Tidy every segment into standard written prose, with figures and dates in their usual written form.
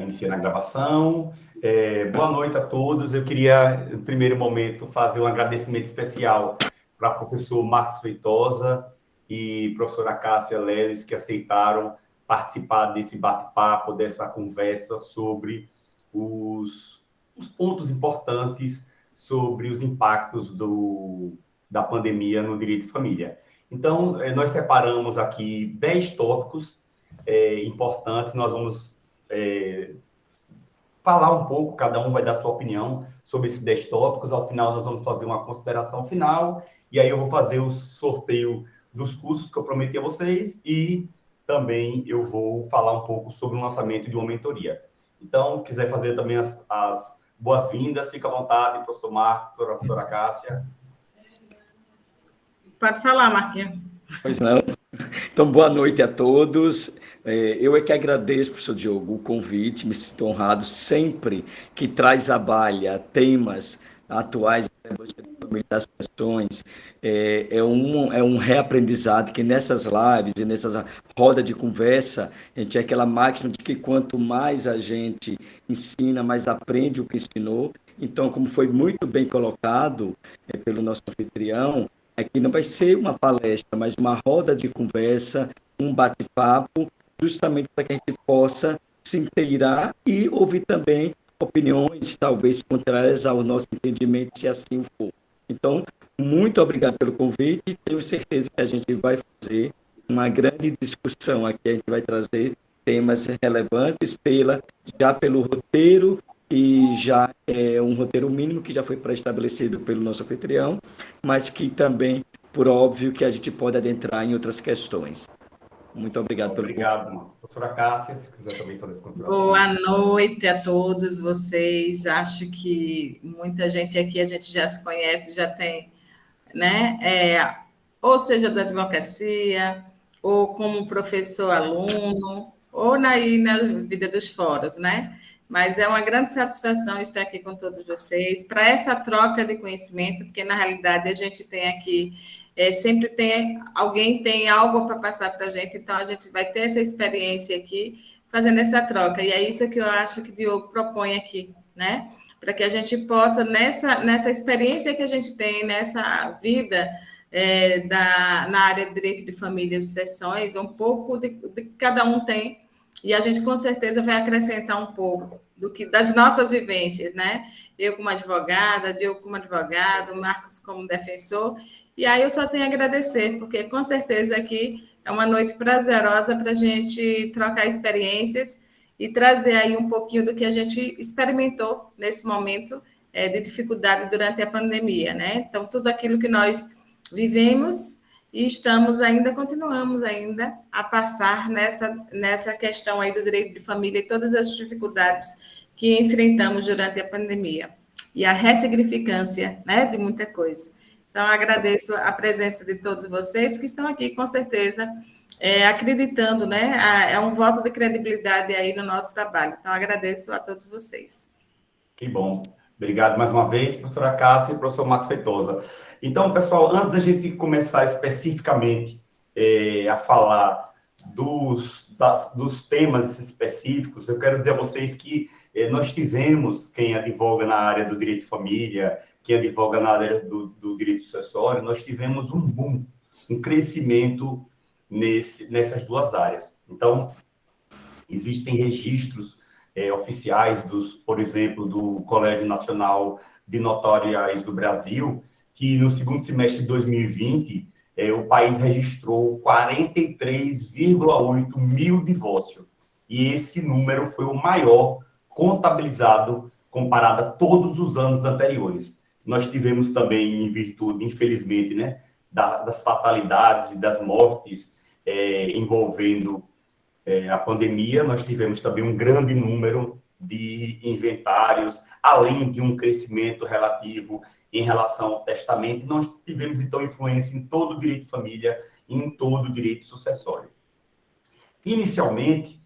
Iniciando a gravação. Boa noite a todos. Eu queria, no primeiro momento, fazer um agradecimento especial para o professor Marcos Feitosa e professora Cássia Leles, que aceitaram participar desse bate-papo, dessa conversa sobre os pontos importantes sobre os impactos da pandemia no direito de família. Então, nós separamos aqui 10 tópicos importantes. Nós vamos falar um pouco, cada um vai dar sua opinião sobre esses 10 tópicos. Ao final, nós vamos fazer uma consideração final, e aí eu vou fazer o sorteio dos cursos que eu prometi a vocês, e também eu vou falar um pouco sobre o lançamento de uma mentoria. Então, se quiser fazer também as boas-vindas, fica à vontade, professor Marcos, professora Cássia. Pode falar, Marquinhos. Pois não. Então, boa noite a todos. Eu é que agradeço, professor Diogo, o convite, me sinto honrado sempre que traz à baila temas atuais das questões. É um reaprendizado que nessas lives e nessas rodas de conversa, a gente tem aquela máxima de que quanto mais a gente ensina, mais aprende o que ensinou. Então, como foi muito bem colocado pelo nosso anfitrião, aqui não vai ser uma palestra, mas uma roda de conversa, um bate-papo, justamente para que a gente possa se inteirar e ouvir também opiniões, talvez contrárias ao nosso entendimento, se assim for. Então, muito obrigado pelo convite. Tenho certeza que a gente vai fazer uma grande discussão aqui. A gente vai trazer temas relevantes já pelo roteiro, e já é um roteiro mínimo que já foi pré-estabelecido pelo nosso anfitrião, mas que também, por óbvio, que a gente pode adentrar em outras questões. Muito obrigado pelo convite. Obrigado, professora Cássia, se quiser também fazer esse consideração. Boa noite a todos vocês. Acho que muita gente aqui a gente já se conhece, já tem, né? Ou seja, da advocacia, ou como professor-aluno, ou na vida dos fóruns, né? Mas é uma grande satisfação estar aqui com todos vocês, para essa troca de conhecimento, porque, na realidade, a gente tem aqui, sempre alguém tem algo para passar para a gente, então a gente vai ter essa experiência aqui, fazendo essa troca. E é isso que eu acho que o Diogo propõe aqui, né? Para que a gente possa, nessa experiência que a gente tem, nessa vida na área de direito de família e sucessões, um pouco de cada um tem, e a gente com certeza vai acrescentar um pouco das nossas vivências, né? Eu como advogada, Diogo como advogado, Marcos como defensor, e aí eu só tenho a agradecer, porque com certeza aqui é uma noite prazerosa para a gente trocar experiências e trazer aí um pouquinho do que a gente experimentou nesse momento de dificuldade durante a pandemia, né? Então, tudo aquilo que nós vivemos e continuamos ainda a passar nessa questão aí do direito de família e todas as dificuldades que enfrentamos durante a pandemia e a ressignificância, né, de muita coisa. Então, agradeço a presença de todos vocês que estão aqui, com certeza, acreditando, né, é um voto de credibilidade aí no nosso trabalho. Então, agradeço a todos vocês. Que bom. Obrigado mais uma vez, professora Cássia e professor Marcos Feitosa. Então, pessoal, antes da gente começar especificamente a falar dos temas específicos, eu quero dizer a vocês que nós tivemos, quem advoga na área do direito de família, quem advoga na área do direito sucessório, nós tivemos um boom, um crescimento nessas duas áreas. Então, existem registros oficiais, por exemplo, do Colégio Nacional de Notariais do Brasil, que no segundo semestre de 2020, o país registrou 43,8 mil divórcios. E esse número foi o maior contabilizado comparado a todos os anos anteriores. Nós tivemos também, em virtude, infelizmente, né, das fatalidades e das mortes envolvendo a pandemia, nós tivemos também um grande número de inventários, além de um crescimento relativo em relação ao testamento. Nós tivemos, então, influência em todo o direito de família e em todo o direito sucessório. Inicialmente,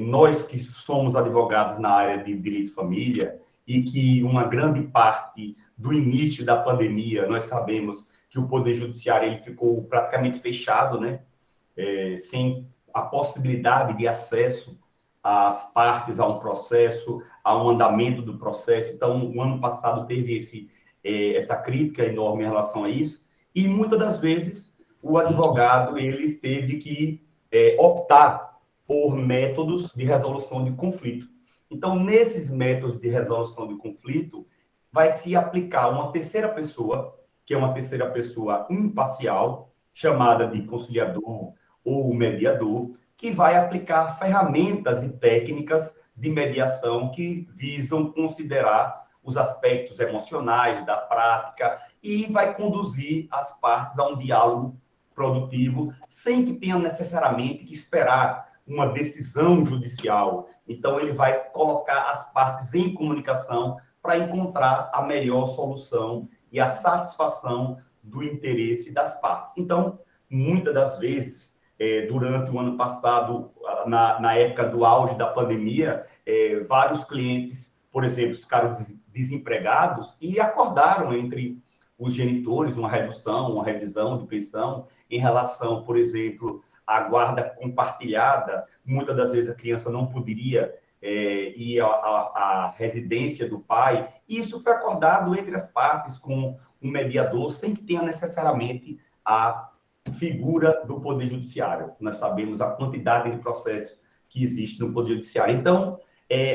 nós que somos advogados na área de direito de família e que uma grande parte do início da pandemia, nós sabemos que o Poder Judiciário ele ficou praticamente fechado, né? Sem a possibilidade de acesso as partes a um processo, a um andamento do processo. Então, o ano passado teve essa crítica enorme em relação a isso, e muitas das vezes o advogado ele teve que optar por métodos de resolução de conflito. Então, nesses métodos de resolução de conflito, vai se aplicar uma terceira pessoa, que é uma terceira pessoa imparcial, chamada de conciliador ou mediador, que vai aplicar ferramentas e técnicas de mediação que visam considerar os aspectos emocionais da prática e vai conduzir as partes a um diálogo produtivo, sem que tenha necessariamente que esperar uma decisão judicial. Então, ele vai colocar as partes em comunicação para encontrar a melhor solução e a satisfação do interesse das partes. Então, muitas das vezes, durante o ano passado, na época do auge da pandemia, vários clientes, por exemplo, ficaram desempregados e acordaram entre os genitores uma redução, uma revisão de pensão em relação, por exemplo, à guarda compartilhada. Muitas das vezes a criança não poderia ir à residência do pai. Isso foi acordado entre as partes com um mediador, sem que tenha necessariamente a figura do Poder Judiciário. Nós sabemos a quantidade de processos que existe no Poder Judiciário. Então,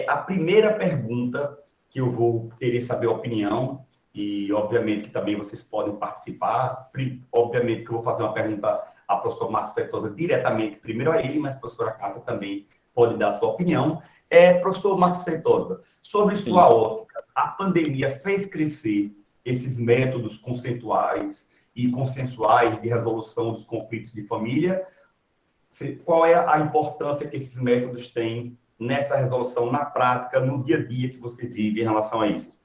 a primeira pergunta que eu vou querer saber a opinião, e obviamente que também vocês podem participar, obviamente que eu vou fazer uma pergunta ao professor Marcos Feitosa diretamente, primeiro a ele, mas a professora Cássia também pode dar a sua opinião. Professor Marcos Feitosa, sobre sua ótica, a pandemia fez crescer esses métodos conceituais e consensuais de resolução dos conflitos de família? Qual é a importância que esses métodos têm nessa resolução, na prática, no dia a dia que você vive em relação a isso?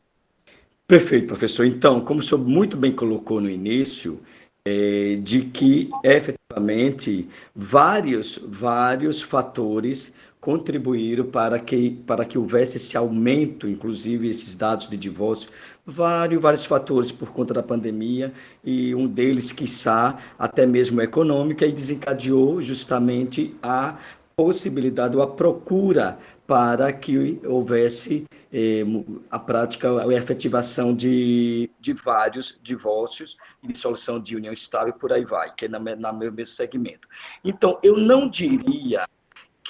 Perfeito, professor. Então, como o senhor muito bem colocou no início, de que, efetivamente, vários fatores contribuíram para que houvesse esse aumento, inclusive esses dados de divórcio, vários fatores por conta da pandemia, e um deles, quiçá, até mesmo econômica, e desencadeou justamente a possibilidade ou a procura para que houvesse a prática, a efetivação de vários divórcios e dissolução de união estável, por aí vai, que é no mesmo segmento. Então, eu não diria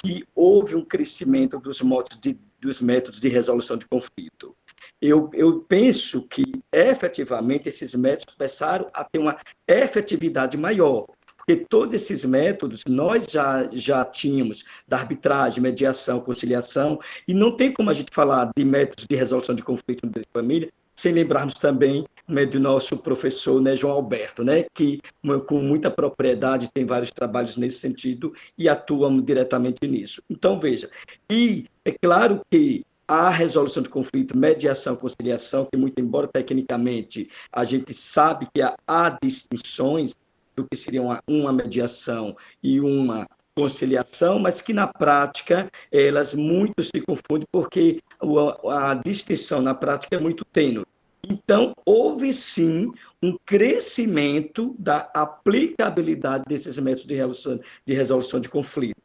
que houve um crescimento dos métodos de resolução de conflito. Eu penso que, efetivamente, esses métodos começaram a ter uma efetividade maior, porque todos esses métodos nós já tínhamos, da arbitragem, mediação, conciliação, e não tem como a gente falar de métodos de resolução de conflito de família sem lembrarmos também do nosso professor, João Alberto, que com muita propriedade tem vários trabalhos nesse sentido e atua diretamente nisso. Então, veja, e é claro que a resolução de conflito, mediação, conciliação, que muito embora tecnicamente a gente sabe que há distinções do que seria uma mediação e uma conciliação, mas que na prática elas muito se confundem porque a distinção na prática é muito tênue. Então, houve sim um crescimento da aplicabilidade desses métodos de resolução de conflito,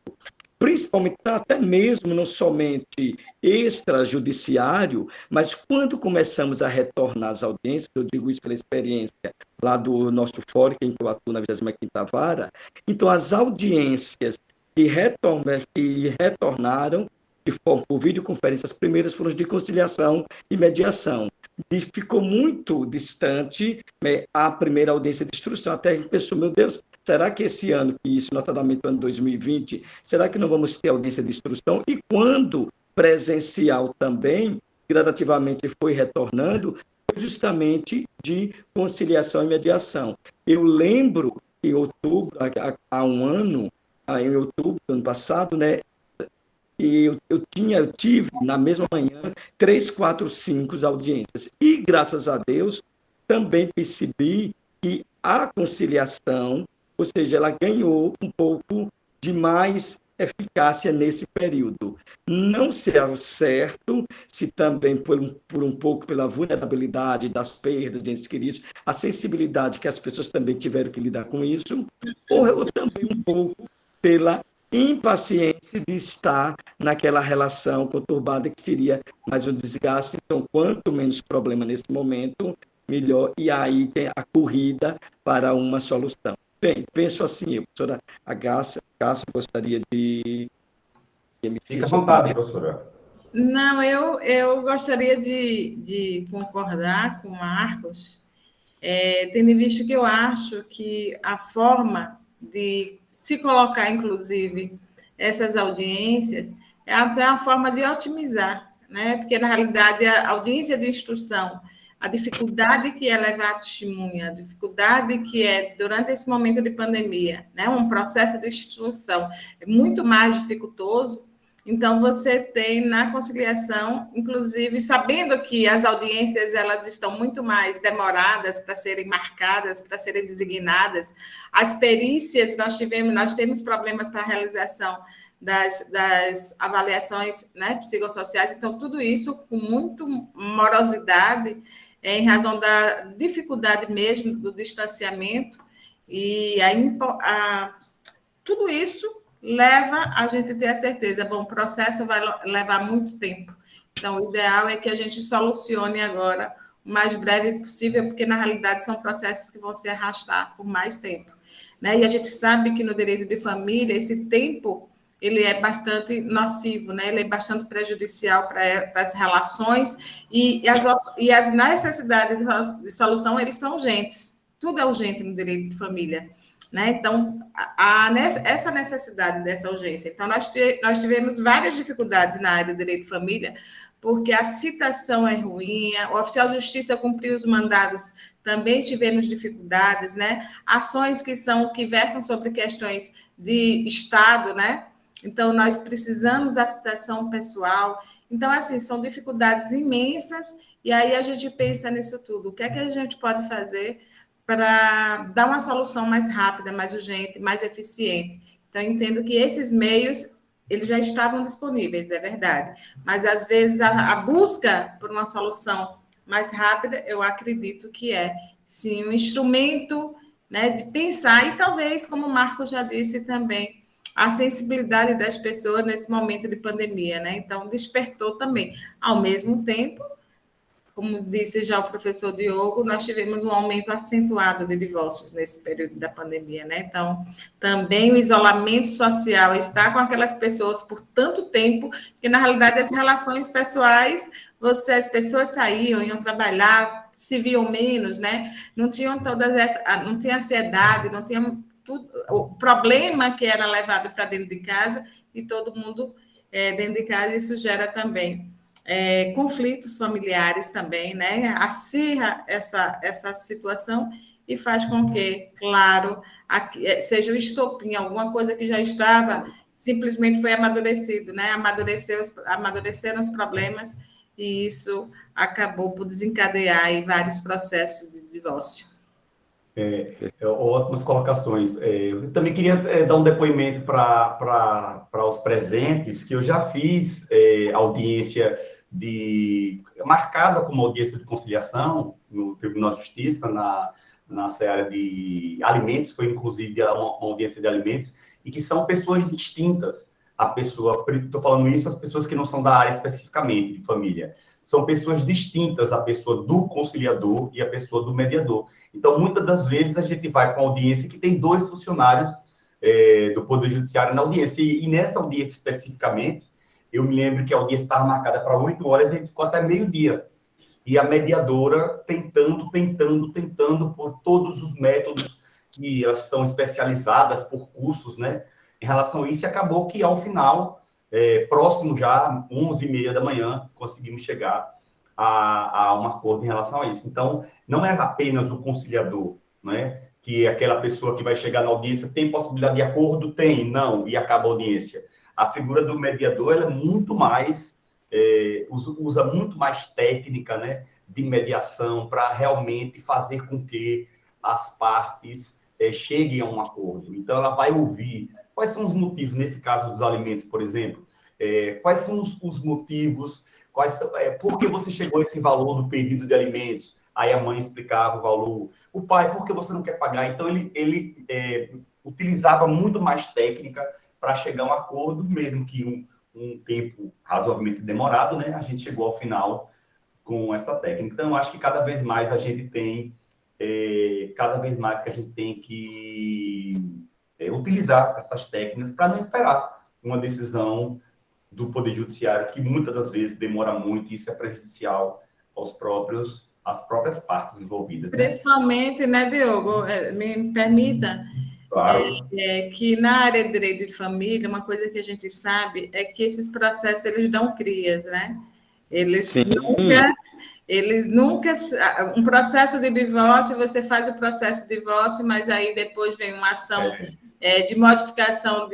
principalmente até mesmo não somente extrajudiciário, mas quando começamos a retornar às audiências, eu digo isso pela experiência lá do nosso fórum, que eu atuo na 25ª Vara, então as audiências que retornaram de forma por videoconferência, as primeiras foram de conciliação e mediação. Ficou muito distante a primeira audiência de instrução, até que pensou, meu Deus, será que esse ano, e isso notadamente no ano 2020, será que não vamos ter audiência de instrução? E quando presencial também, gradativamente foi retornando, justamente de conciliação e mediação. Eu lembro que em outubro, há um ano, em outubro do ano passado, e eu tive, na mesma manhã, 3, 4, 5 audiências. E, graças a Deus, também percebi que a conciliação, ou seja, ela ganhou um pouco de mais eficácia nesse período. Não sei ao certo se também por um pouco pela vulnerabilidade das perdas de entes queridos, a sensibilidade que as pessoas também tiveram que lidar com isso, ou também um pouco pela impaciência de estar naquela relação conturbada que seria mais um desgaste. Então, quanto menos problema nesse momento, melhor. E aí tem a corrida para uma solução. Bem, penso assim, professora Cássia gostaria de emitir Fica à sua vontade, opinião. professora. Não, eu gostaria de concordar com o Marcos, tendo em vista que eu acho que a forma de se colocar, inclusive, essas audiências é até uma forma de otimizar, né? Porque, na realidade, a audiência de instrução, a dificuldade que é levar a testemunha, a dificuldade que é, durante esse momento de pandemia, né? Um processo de instrução é muito mais dificultoso. Então, você tem na conciliação, inclusive, sabendo que as audiências elas estão muito mais demoradas para serem marcadas, para serem designadas, as perícias, nós temos problemas para a realização das avaliações, né, psicossociais, então, tudo isso com muito morosidade, em razão da dificuldade mesmo do distanciamento, e tudo isso leva a gente a ter a certeza, bom, o processo vai levar muito tempo. Então, o ideal é que a gente solucione agora o mais breve possível, porque, na realidade, são processos que vão se arrastar por mais tempo. Né? E a gente sabe que no direito de família, esse tempo ele é bastante nocivo, né? Ele é bastante prejudicial para as relações e as necessidades de solução, eles são urgentes. Tudo é urgente no direito de família. Né? Então, essa necessidade dessa urgência. Então, nós tivemos várias dificuldades na área do direito de família, porque a citação é ruim, o oficial de justiça cumpriu os mandados, também tivemos dificuldades, né? Ações que versam sobre questões de Estado, né? Então, nós precisamos da citação pessoal. Então, assim, são dificuldades imensas, e aí a gente pensa nisso tudo. O que é que a gente pode fazer para dar uma solução mais rápida, mais urgente, mais eficiente? Então, eu entendo que esses meios, eles já estavam disponíveis, é verdade. Mas, às vezes, a busca por uma solução mais rápida, eu acredito que é, sim, um instrumento, né, de pensar, e talvez, como o Marco já disse também, a sensibilidade das pessoas nesse momento de pandemia, né? Então, despertou também. Ao mesmo tempo, como disse já o professor Diogo, nós tivemos um aumento acentuado de divórcios nesse período da pandemia, né? Então, também o isolamento social, estar com aquelas pessoas por tanto tempo, que na realidade as relações pessoais, as pessoas saíam, iam trabalhar, se viam menos, né? Não tinham não tinha ansiedade, não tinha tudo, o problema que era levado para dentro de casa, e todo mundo dentro de casa, isso gera também conflitos familiares também, né? Acirra essa situação e faz com que, claro, seja o estopim, alguma coisa que já estava, simplesmente foi amadurecido, né? Amadureceram os problemas, e isso acabou por desencadear aí vários processos de divórcio. Ótimas colocações. Eu também queria dar um depoimento para os presentes, que eu já fiz audiência marcada como audiência de conciliação no Tribunal de Justiça, na seara de alimentos, foi inclusive uma audiência de alimentos, e que são pessoas distintas. Estou falando isso, as pessoas que não são da área especificamente de família, são pessoas distintas, a pessoa do conciliador e a pessoa do mediador. Então, muitas das vezes, a gente vai para uma audiência que tem 2 funcionários do Poder Judiciário na audiência. E nessa audiência, especificamente, eu me lembro que a audiência estava marcada para 8 horas e a gente ficou até meio-dia. E a mediadora tentando, por todos os métodos que elas são especializadas por cursos, né? Em relação a isso, e acabou que, ao final, próximo já, 11h30 da manhã, conseguimos chegar a um acordo em relação a isso. Então, não é apenas o conciliador, né? Que é aquela pessoa que vai chegar na audiência, tem possibilidade de acordo? Tem, não, e acaba a audiência. A figura do mediador, ela é muito mais, usa muito mais técnica, né? De mediação para realmente fazer com que as partes cheguem a um acordo. Então, ela vai ouvir quais são os motivos, nesse caso dos alimentos, por exemplo, quais são os motivos, por que você chegou a esse valor do pedido de alimentos? Aí a mãe explicava o valor. O pai, por que você não quer pagar? Então, ele utilizava muito mais técnica para chegar a um acordo, mesmo que um tempo razoavelmente demorado, né? A gente chegou ao final com essa técnica. Então, eu acho que cada vez mais a gente tem, que utilizar essas técnicas para não esperar uma decisão do Poder Judiciário, que muitas das vezes demora muito, e isso é prejudicial às próprias partes envolvidas. Né? Principalmente, né, Diogo, me permita, Claro. que na área de direito de família, uma coisa que a gente sabe é que esses processos, eles dão crias, né? Sim. Eles nunca... Um processo de divórcio, você faz o processo de divórcio, mas aí depois vem uma ação de modificação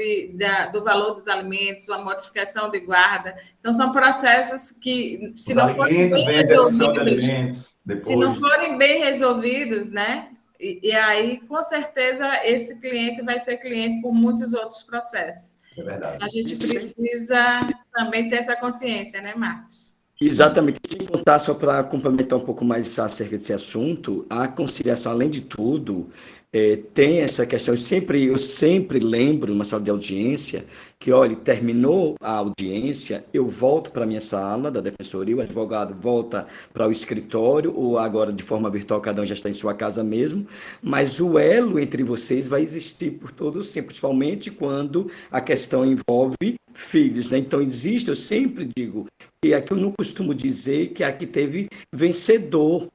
do valor dos alimentos, uma modificação de guarda. Então, são processos que, se não forem bem resolvidos, se não forem bem resolvidos, né? E aí, com certeza, esse cliente vai ser cliente por muitos outros processos. É verdade. A gente precisa também ter essa consciência, né, Marcos? Exatamente. Sem contar, só para complementar um pouco mais acerca desse assunto, a conciliação, além de tudo, tem essa questão. Eu sempre lembro, numa sala de audiência, que, olha, terminou a audiência, eu volto para a minha sala da defensoria, o advogado volta para o escritório, ou agora de forma virtual, cada um já está em sua casa mesmo, mas o elo entre vocês vai existir por todo o tempo, principalmente quando a questão envolve filhos, né? Então, eu sempre digo, e aqui eu não costumo dizer que aqui teve vencedor,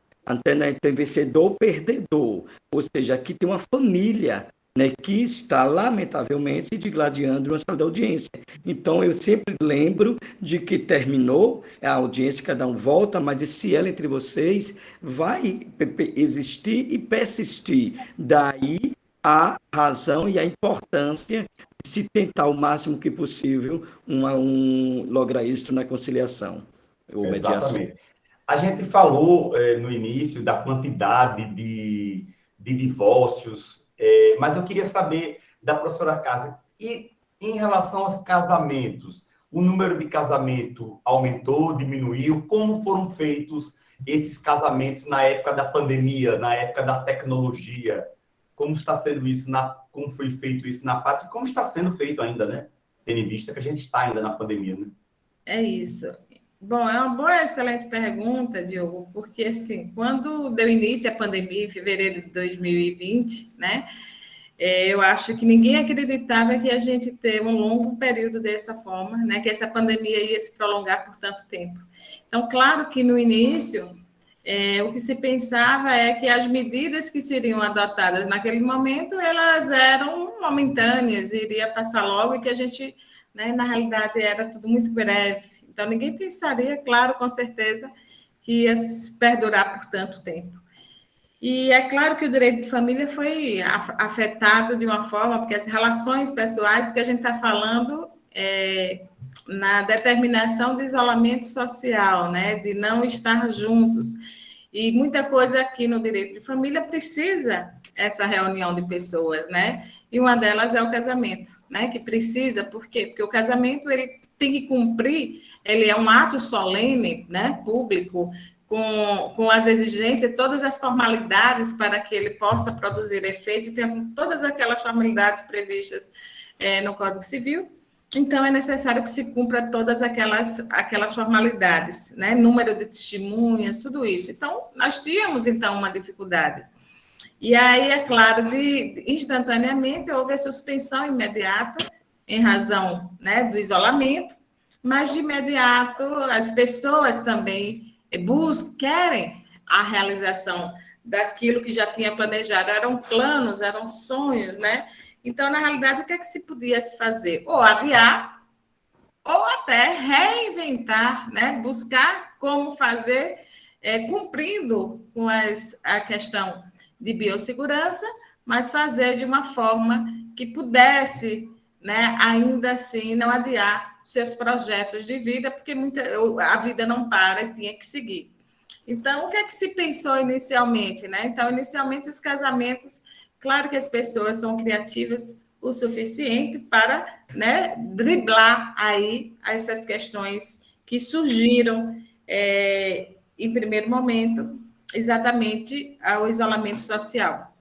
tem vencedor, perdedor, ou seja, aqui tem uma família, né, que está, lamentavelmente, se digladiando numa sala de audiência. Então, eu sempre lembro de que terminou a audiência, cada um volta, mas esse elo entre vocês vai existir e persistir. Daí a razão e a importância de se tentar o máximo que possível lograr êxito na conciliação ou mediação. Exatamente. A gente falou no início da quantidade de divórcios, mas eu queria saber da professora Cássia, e em relação aos casamentos, o número de casamentos aumentou, diminuiu? Como foram feitos esses casamentos na época da pandemia, na época da tecnologia? Como está sendo isso, como foi feito isso na prática, e como está sendo feito ainda, né? Tendo em vista que a gente está ainda na pandemia, né? É isso. Bom, é uma boa, excelente pergunta, Diogo, porque, assim, quando deu início à pandemia, em fevereiro de 2020, né, eu acho que ninguém acreditava que a gente ter um longo período dessa forma, né, que essa pandemia ia se prolongar por tanto tempo. Então, claro que no início, o que se pensava é que as medidas que seriam adotadas naquele momento, elas eram momentâneas, iria passar logo, e que a gente, né, na realidade, era tudo muito breve. Então, ninguém pensaria, claro, com certeza, que ia perdurar por tanto tempo. E é claro que o direito de família foi afetado de uma forma, porque as relações pessoais, porque a gente está falando na determinação de isolamento social, né, de não estar juntos. E muita coisa aqui no direito de família precisa essa reunião de pessoas, né? E uma delas é o casamento, né? Que precisa, por quê? Porque o casamento, ele tem que cumprir, ele é um ato solene, né, público, com as exigências, todas as formalidades para que ele possa produzir efeitos, tendo todas aquelas formalidades previstas no Código Civil. Então, é necessário que se cumpra todas aquelas formalidades, né, número de testemunhas, tudo isso. Então, nós tínhamos, então, uma dificuldade. E aí, é claro, instantaneamente, houve a suspensão imediata, em razão, né, do isolamento, mas de imediato as pessoas também querem a realização daquilo que já tinha planejado, eram planos, eram sonhos, né? Então, na realidade, o que é que se podia fazer? Ou adiar, ou até reinventar, né? Buscar como fazer, cumprindo com a questão de biossegurança, mas fazer de uma forma que pudesse, né, ainda assim, não adiar seus projetos de vida, porque a vida não para e tinha que seguir. Então, o que é que se pensou inicialmente, né? Então, inicialmente, os casamentos, claro que as pessoas são criativas o suficiente para, né, driblar aí essas questões que surgiram em primeiro momento, exatamente ao isolamento social.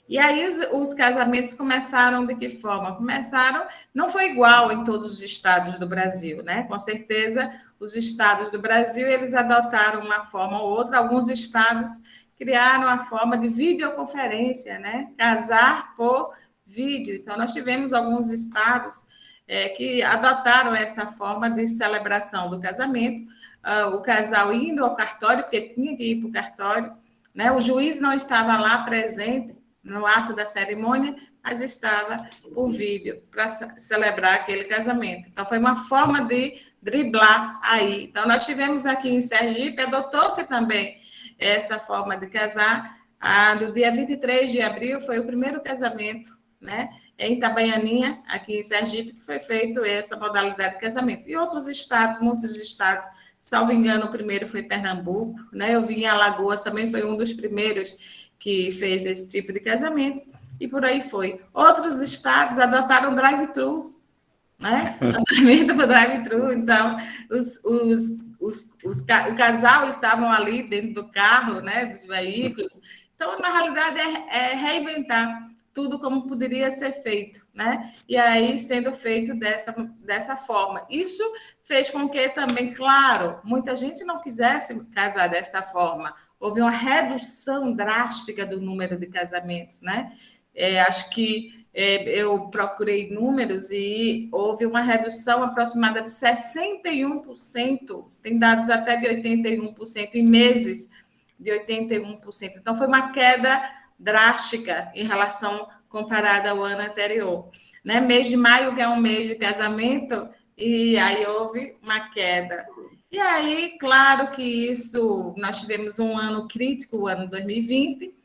E aí os casamentos começaram de que forma? Começaram, não foi igual em todos os estados do Brasil, né? Com certeza, os estados do Brasil, eles adotaram uma forma ou outra, alguns estados criaram a forma de videoconferência, né? Casar por vídeo. Então, nós tivemos alguns estados que adotaram essa forma de celebração do casamento, o casal indo ao cartório, porque tinha que ir para o cartório, né? O juiz não estava lá presente no ato da cerimônia, mas estava por vídeo para celebrar aquele casamento. Então, foi uma forma de driblar aí. Então, nós tivemos aqui em Sergipe, adotou-se também essa forma de casar. No dia 23 de abril, foi o primeiro casamento, né, em Itabaianinha, aqui em Sergipe, que foi feito essa modalidade de casamento. E outros estados, muitos estados, salvo engano, o primeiro foi Pernambuco, né? Eu vi em Alagoas, também foi um dos primeiros que fez esse tipo de casamento, e por aí foi. Outros estados adotaram drive-thru, né? Casamento para drive-thru, então o casal estavam ali dentro do carro, né, dos veículos. Então, na realidade, é reinventar tudo como poderia ser feito, né? E aí sendo feito dessa forma. Isso fez com que também, claro, muita gente não quisesse casar dessa forma. Houve uma redução drástica do número de casamentos, né? Acho que eu procurei números e houve uma redução aproximada de 61%, tem dados até de 81%, em meses de 81%. Então, foi uma queda drástica em relação comparada ao ano anterior. Né? Mês de maio, que é um mês de casamento, e aí houve uma queda. E aí, claro que isso, nós tivemos um ano crítico, o ano 2020,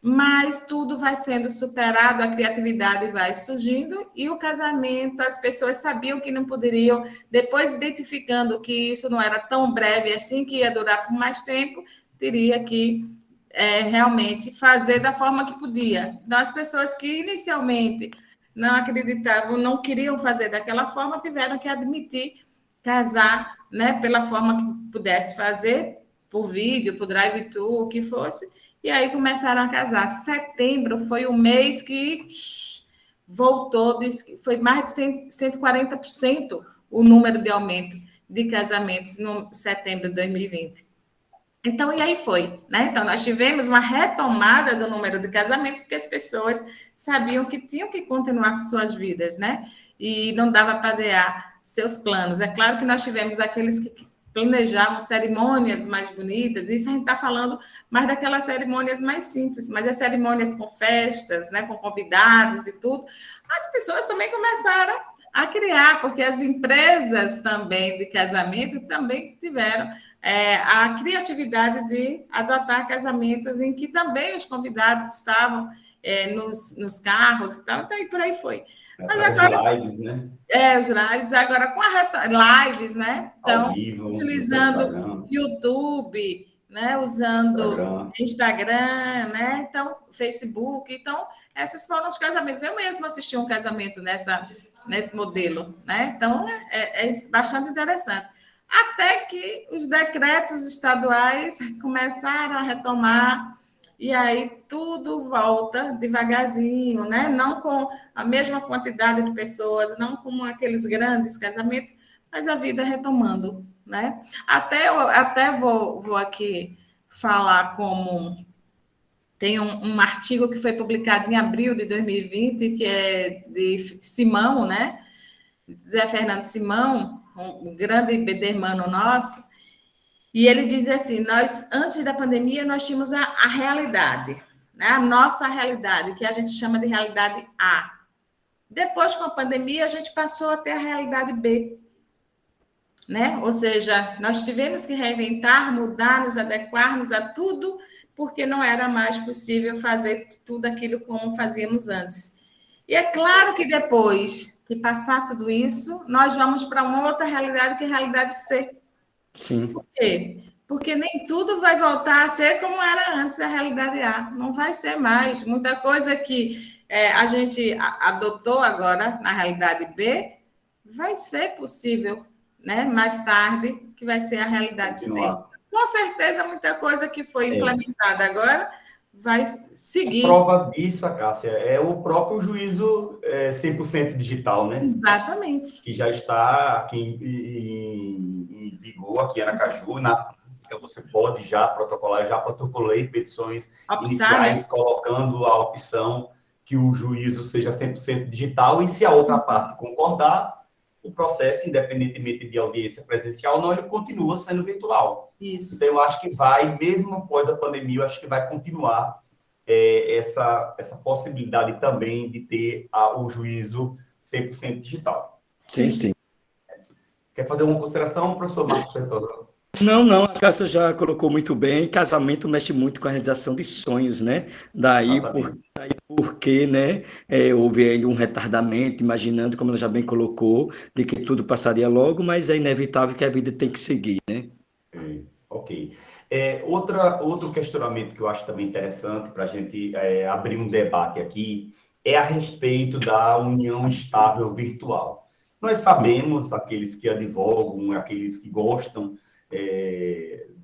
mas tudo vai sendo superado, a criatividade vai surgindo, e o casamento, as pessoas sabiam que não poderiam, depois identificando que isso não era tão breve assim, que ia durar por mais tempo, teria que realmente fazer da forma que podia. Então, as pessoas que inicialmente não acreditavam, não queriam fazer daquela forma, tiveram que admitir casar, né, pela forma que pudesse fazer, por vídeo, por drive-thru, o que fosse, e aí começaram a casar. Setembro foi o mês que voltou, foi mais de 140% o número de aumento de casamentos no setembro de 2020. Então, e aí foi, né? Então, nós tivemos uma retomada do número de casamentos, porque as pessoas sabiam que tinham que continuar com suas vidas, né? E não dava para adiar seus planos. É claro que nós tivemos aqueles que planejavam cerimônias mais bonitas, isso a gente está falando mais daquelas cerimônias mais simples, mas as cerimônias com festas, né, com convidados e tudo, as pessoas também começaram a criar, porque as empresas também de casamento também tiveram a criatividade de adotar casamentos em que também os convidados estavam nos carros e tal, então e por aí foi. Mas agora, lives, né? Os lives, agora com lives, né? Então, vivo, utilizando YouTube, né? Usando Instagram, né? Então, Facebook. Então, esses foram os casamentos. Eu mesmo assisti um casamento nesse modelo, né? Então, é bastante interessante. Até que os decretos estaduais começaram a retomar, e aí tudo volta devagarzinho, né? Não com a mesma quantidade de pessoas, não como aqueles grandes casamentos, mas a vida retomando, né? Até vou aqui falar como... Tem um artigo que foi publicado em abril de 2020, que é de Simão, né? Zé Fernando Simão, um grande bedermano nosso, e ele diz assim, nós, antes da pandemia, nós tínhamos a realidade, né? A nossa realidade, que a gente chama de realidade A. Depois, com a pandemia, a gente passou a ter a realidade B, né? Ou seja, nós tivemos que reinventar, mudar, nos adequarmos a tudo, porque não era mais possível fazer tudo aquilo como fazíamos antes. E é claro que depois que passar tudo isso, nós vamos para uma outra realidade, que é a realidade C. Sim. Por quê? Porque nem tudo vai voltar a ser como era antes a realidade A. Não vai ser mais. Muita coisa que a gente adotou agora na realidade B vai ser possível, né? Mais tarde, que vai ser a realidade C. Com certeza, muita coisa que foi implementada agora vai seguir. Prova disso, Cássia, é o próprio juízo 100% digital, né? Exatamente. Que já está aqui em vigor, aqui em Aracaju. Na prática, você pode já protocolar, já protocolei petições Optar, iniciais, né? colocando a opção que o juízo seja 100% digital, e se a outra parte concordar, o processo, independentemente de audiência presencial, não, ele continua sendo virtual. Então, Isso. eu acho que mesmo após a pandemia, eu acho que vai continuar essa possibilidade também de ter o juízo 100% digital. Sim, Sim. sim. Quer fazer uma consideração, professor Marcos Feitosa? Não, não, a Cássia já colocou muito bem. Casamento mexe muito com a realização de sonhos, né? Exatamente. Porque, né, houve aí um retardamento, imaginando, como ela já bem colocou, de que tudo passaria logo, mas é inevitável que a vida tem que seguir, né? Ok. Outro questionamento que eu acho também interessante para a gente abrir um debate aqui é a respeito da união estável virtual. Nós sabemos, aqueles que advogam, aqueles que gostam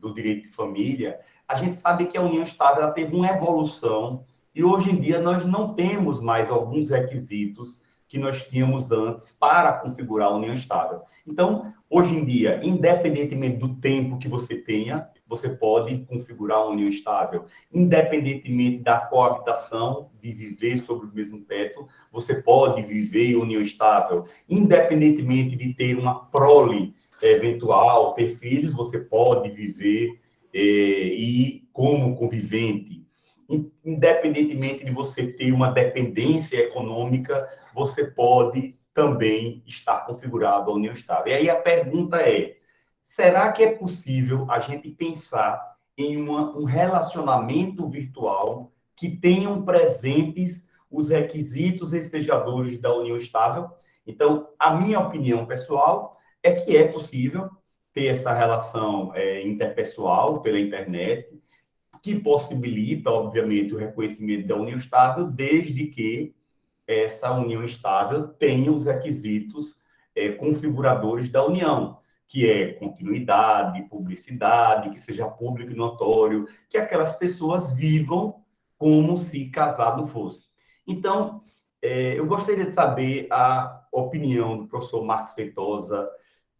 do direito de família, a gente sabe que a união estável ela teve uma evolução e hoje em dia nós não temos mais alguns requisitos que nós tínhamos antes para configurar a união estável. Então, hoje em dia, independentemente do tempo que você tenha, você pode configurar uma união estável. Independentemente da coabitação, de viver sobre o mesmo teto, você pode viver em união estável. Independentemente de ter uma prole eventual, ter filhos, você pode viver e como convivente. Independentemente de você ter uma dependência econômica, você pode também estar configurado a união estável. E aí a pergunta é, será que é possível a gente pensar em um relacionamento virtual que tenham presentes os requisitos ensejadores da união estável? Então, a minha opinião pessoal é que é possível ter essa relação interpessoal pela internet, que possibilita, obviamente, o reconhecimento da união estável, desde que essa união estável tenha os requisitos configuradores da união, que é continuidade, publicidade, que seja público e notório, que aquelas pessoas vivam como se casado fosse. Então, eu gostaria de saber a opinião do professor Marcos Feitosa,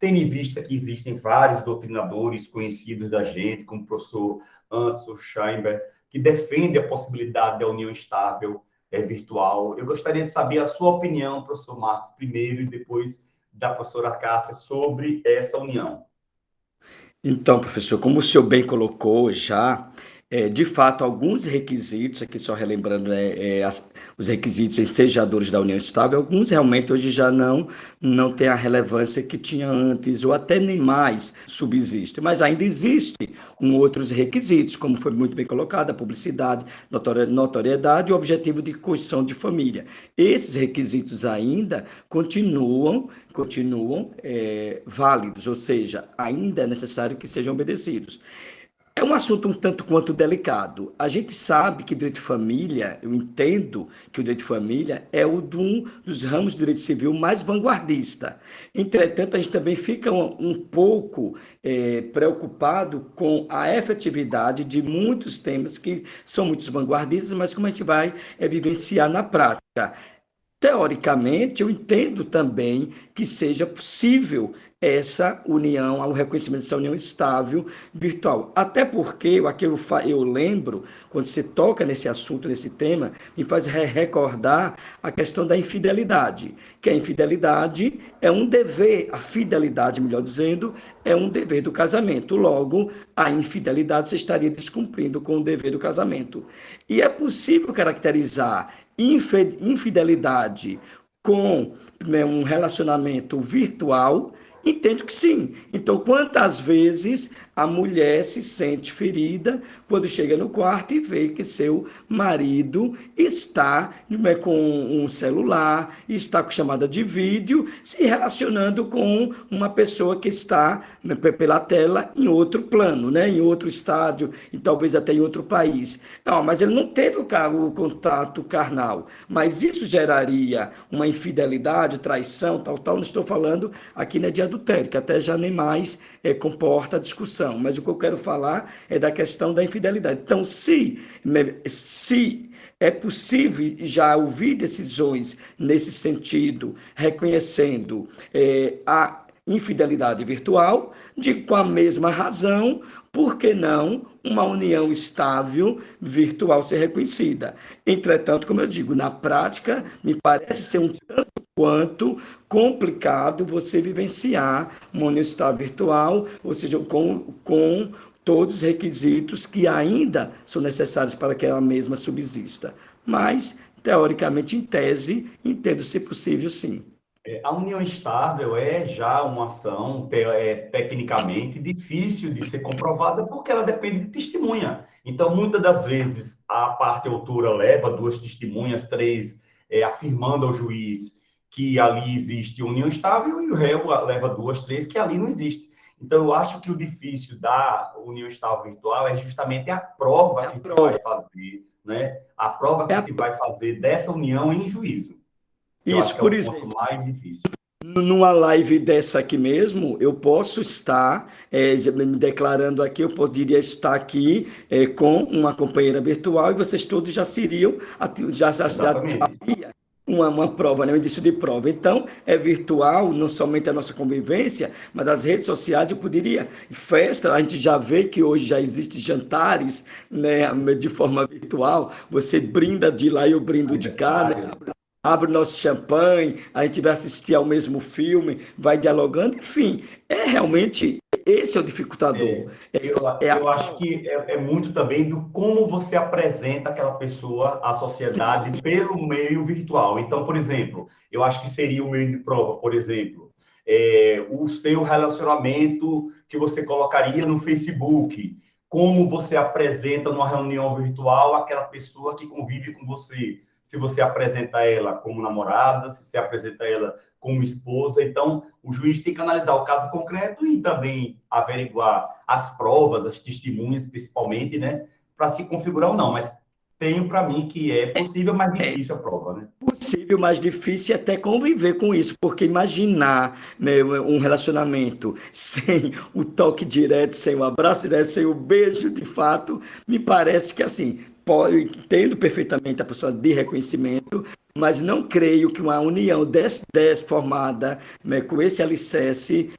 tendo em vista que existem vários doutrinadores conhecidos da gente, como o professor Anson Scheinberg, que defende a possibilidade da união estável virtual. Eu gostaria de saber a sua opinião, professor Marcos, primeiro, e depois da professora Cássia, sobre essa união. Então, professor, como o senhor bem colocou já, de fato, alguns requisitos, aqui só relembrando, os requisitos ensejadores da união estável, alguns realmente hoje já não têm a relevância que tinha antes, ou até nem mais subsiste, mas ainda existe outros requisitos, como foi muito bem colocado, a publicidade, notoriedade e o objetivo de constituição de família. Esses requisitos ainda continuam válidos, ou seja, ainda é necessário que sejam obedecidos. É um assunto um tanto quanto delicado. A gente sabe que o direito de família, eu entendo que o direito de família é um dos ramos do direito civil mais vanguardista. Entretanto, a gente também fica um pouco preocupado com a efetividade de muitos temas que são muito vanguardistas, mas como a gente vai vivenciar na prática. Teoricamente, eu entendo também que seja possível essa união, o reconhecimento dessa união estável virtual. Até porque, eu lembro, quando você toca nesse assunto, nesse tema, me faz recordar a questão da infidelidade, que a infidelidade é um dever, a fidelidade, melhor dizendo, é um dever do casamento. Logo, a infidelidade você estaria descumprindo com o dever do casamento. E é possível caracterizar infidelidade com um relacionamento virtual? Entendo que sim. Então, quantas vezes a mulher se sente ferida quando chega no quarto e vê que seu marido está com um celular, está com chamada de vídeo, se relacionando com uma pessoa que está pela tela em outro plano, né? Em outro estádio e talvez até em outro país. Não, mas ele não teve o contato carnal. Mas isso geraria uma infidelidade, traição, tal. Não estou falando aqui de adultério, que até já nem mais comporta a discussão. questão, mas o que eu quero falar é da questão da infidelidade. Então, se é possível já ouvir decisões nesse sentido, reconhecendo a infidelidade virtual, digo com a mesma razão, por que não uma união estável virtual ser reconhecida? Entretanto, como eu digo, na prática, me parece ser um tanto quanto complicado você vivenciar uma união estável virtual, ou seja, com todos os requisitos que ainda são necessários para que ela mesma subsista. Mas, teoricamente, em tese, entendo ser possível, sim. A união estável é já uma ação tecnicamente difícil de ser comprovada porque ela depende de testemunha. Então, muitas das vezes, a parte autora leva duas testemunhas, três, afirmando ao juiz que ali existe união estável e o réu leva duas, três, que ali não existe. Então, eu acho que o difícil da união estável virtual é justamente a prova que se vai fazer, né? A prova que se vai fazer dessa união em juízo. Eu acho Isso, que é por o ponto exemplo, mais difícil. numa live dessa aqui mesmo, eu posso estar me declarando aqui, eu poderia estar aqui com uma companheira virtual e vocês todos já seriam, já Exatamente. havia uma prova, né, um indício de prova. Então, é virtual, não somente a nossa convivência, mas as redes sociais eu poderia, festa, a gente já vê que hoje já existem jantares, né, de forma virtual, você brinda de lá e eu brindo de cá, né? Aniversários. Abre o nosso champanhe, a gente vai assistir ao mesmo filme, vai dialogando, enfim, realmente, esse é o dificultador. Eu, eu acho que é muito também do como você apresenta aquela pessoa à sociedade pelo meio virtual. Então, por exemplo, eu acho que seria o meio de prova, por exemplo, o seu relacionamento que você colocaria no Facebook, como você apresenta numa reunião virtual aquela pessoa que convive com você. Se você apresenta ela como namorada, se você apresenta ela como esposa. Então, o juiz tem que analisar o caso concreto e também averiguar as provas, as testemunhas, principalmente, né? Para se configurar ou não. Mas tenho para mim que é possível, mas difícil a prova, né? Possível, mas difícil é até conviver com isso, porque imaginar, né, um relacionamento sem o toque direto, sem o abraço direto, sem o beijo, de fato, me parece que assim, entendo perfeitamente a pessoa de reconhecimento, mas não creio que uma união dessa formada, né, com esse alicerce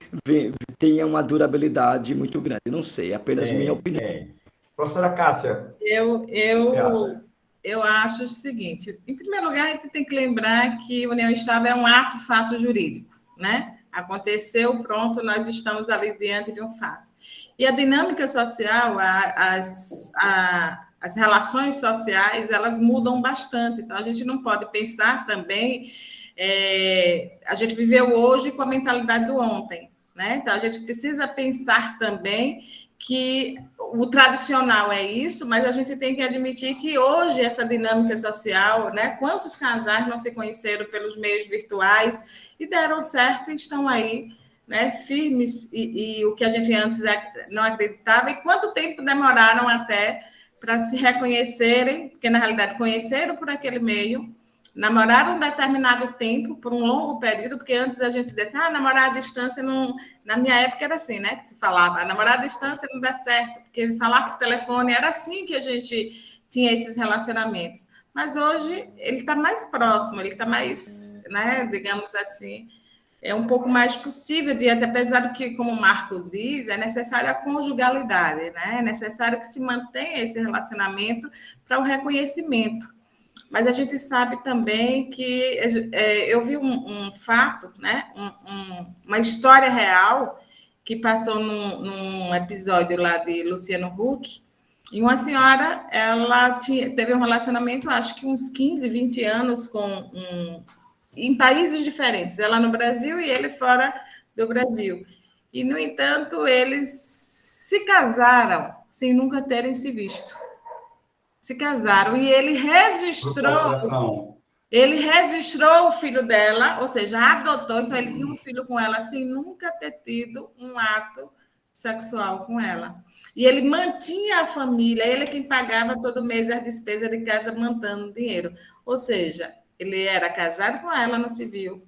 tenha uma durabilidade muito grande. Não sei, é apenas minha opinião. Professora Cássia, Eu, o que você acha? eu, eu acho o seguinte: em primeiro lugar, a gente tem que lembrar que união estável é um ato fato jurídico, né? Aconteceu, pronto, nós estamos ali diante de um fato. E a dinâmica social, as relações sociais, elas mudam bastante. Então, a gente não pode pensar também. A gente viveu hoje com a mentalidade do ontem, né? Então, a gente precisa pensar também que o tradicional é isso, mas a gente tem que admitir que hoje essa dinâmica social, né? Quantos casais não se conheceram pelos meios virtuais e deram certo e estão aí, né? Firmes e o que a gente antes não acreditava, e quanto tempo demoraram até para se reconhecerem, porque na realidade conheceram por aquele meio, namoraram um determinado tempo, por um longo período, porque antes a gente dizia, namorar à distância não... Na minha época era assim, né? Que se falava, namorar à distância não dá certo, porque falar por telefone era assim que a gente tinha esses relacionamentos. Mas hoje ele está mais próximo, ele está mais, né, digamos assim, é um pouco mais possível de, apesar do que, como o Marco diz, é necessária a conjugalidade, né? É necessário que se mantenha esse relacionamento para o reconhecimento. Mas a gente sabe também que eu vi um fato, né? Uma história real que passou num episódio lá de Luciano Huck, e uma senhora, ela teve um relacionamento, acho que uns 15, 20 anos em países diferentes, ela no Brasil e ele fora do Brasil. E, no entanto, eles se casaram sem nunca terem se visto. Se casaram e ele registrou o filho dela, ou seja, adotou, então ele tinha um filho com ela sem nunca ter tido um ato sexual com ela. E ele mantinha a família, ele é quem pagava todo mês as despesas de casa mantendo dinheiro. Ou seja, ele era casado com ela no civil,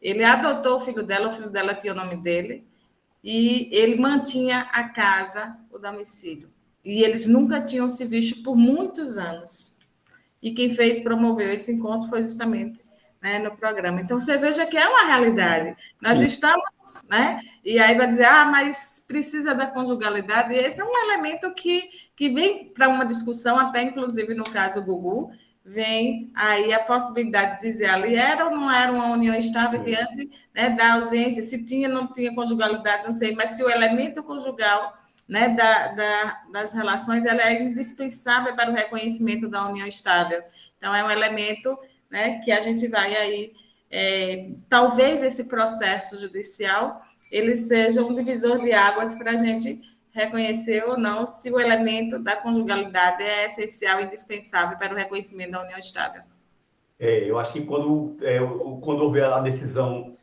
ele adotou o filho dela tinha o nome dele, e ele mantinha a casa, o domicílio. E eles nunca tinham se visto por muitos anos. E quem promoveu esse encontro foi justamente, né, no programa. Então, você veja que é uma realidade. Nós estamos, né? E aí vai dizer, mas precisa da conjugalidade. E esse é um elemento que vem para uma discussão, até inclusive no caso do Gugu, vem aí a possibilidade de dizer ali era ou não era uma união estável diante, né, da ausência, se tinha ou não tinha conjugalidade, não sei, mas se o elemento conjugal, né, das relações, ela é indispensável para o reconhecimento da união estável. Então, é um elemento, né, que a gente vai aí, talvez esse processo judicial, ele seja um divisor de águas para a gente reconhecer ou não se o elemento da conjugalidade é essencial e indispensável para o reconhecimento da união estável. Eu acho que quando houver a decisão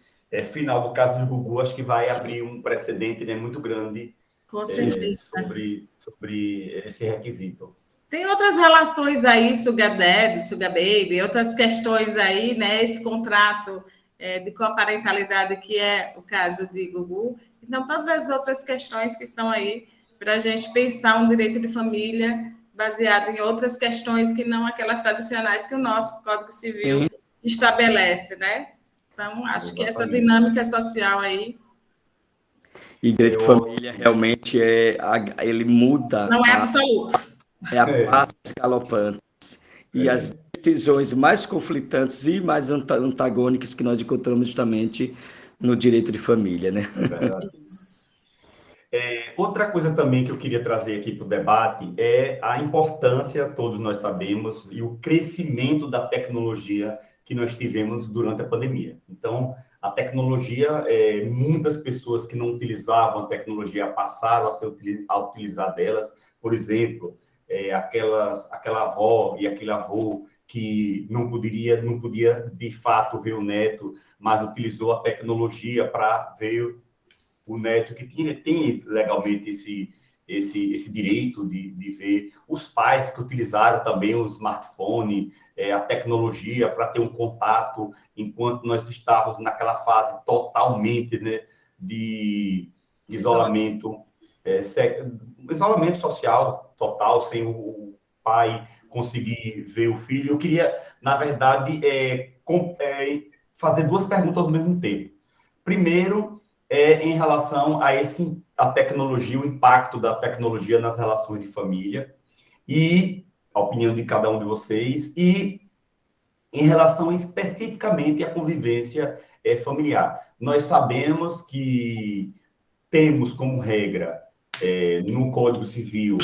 final do caso do Gugu, acho que vai abrir um precedente, né, muito grande sobre esse requisito. Tem outras relações aí, Sugar Daddy, Sugar Baby, outras questões aí, né? Esse contrato de coparentalidade, que é o caso de Gugu. Então, todas as outras questões que estão aí para a gente pensar um direito de família baseado em outras questões que não aquelas tradicionais que o nosso Código Civil estabelece, né? Então, acho que essa dinâmica social aí... E direito de família realmente ele muda... Não é absoluto. É a passos galopantes. E as decisões mais conflitantes e mais antagônicas que nós encontramos justamente no direito de família, né? Outra coisa também que eu queria trazer aqui para o debate é a importância, todos nós sabemos, e o crescimento da tecnologia que nós tivemos durante a pandemia. Então, a tecnologia, muitas pessoas que não utilizavam a tecnologia passaram a utilizar delas. Por exemplo, aquela avó e aquele avô que não podia de fato ver o neto, mas utilizou a tecnologia para ver o neto, que tem legalmente esse direito de ver. Os pais que utilizaram também o smartphone, a tecnologia para ter um contato, enquanto nós estávamos naquela fase totalmente, né, de isolamento, isolamento social total, sem o pai conseguir ver o filho. Eu queria, na verdade, fazer duas perguntas ao mesmo tempo. Primeiro, em relação a tecnologia, o impacto da tecnologia nas relações de família, e a opinião de cada um de vocês, e em relação especificamente à convivência familiar. Nós sabemos que temos como regra, no Código Civil,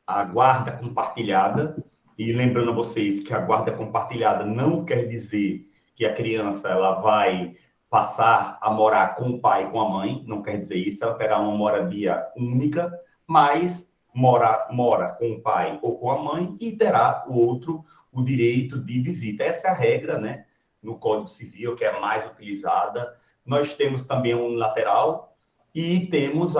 a guarda compartilhada, e lembrando a vocês que a guarda compartilhada não quer dizer que a criança ela vai passar a morar com o pai e com a mãe, não quer dizer isso, ela terá uma moradia única, mas mora com o pai ou com a mãe e terá o outro o direito de visita. Essa é a regra, né, no Código Civil, que é a mais utilizada. Nós temos também a unilateral e temos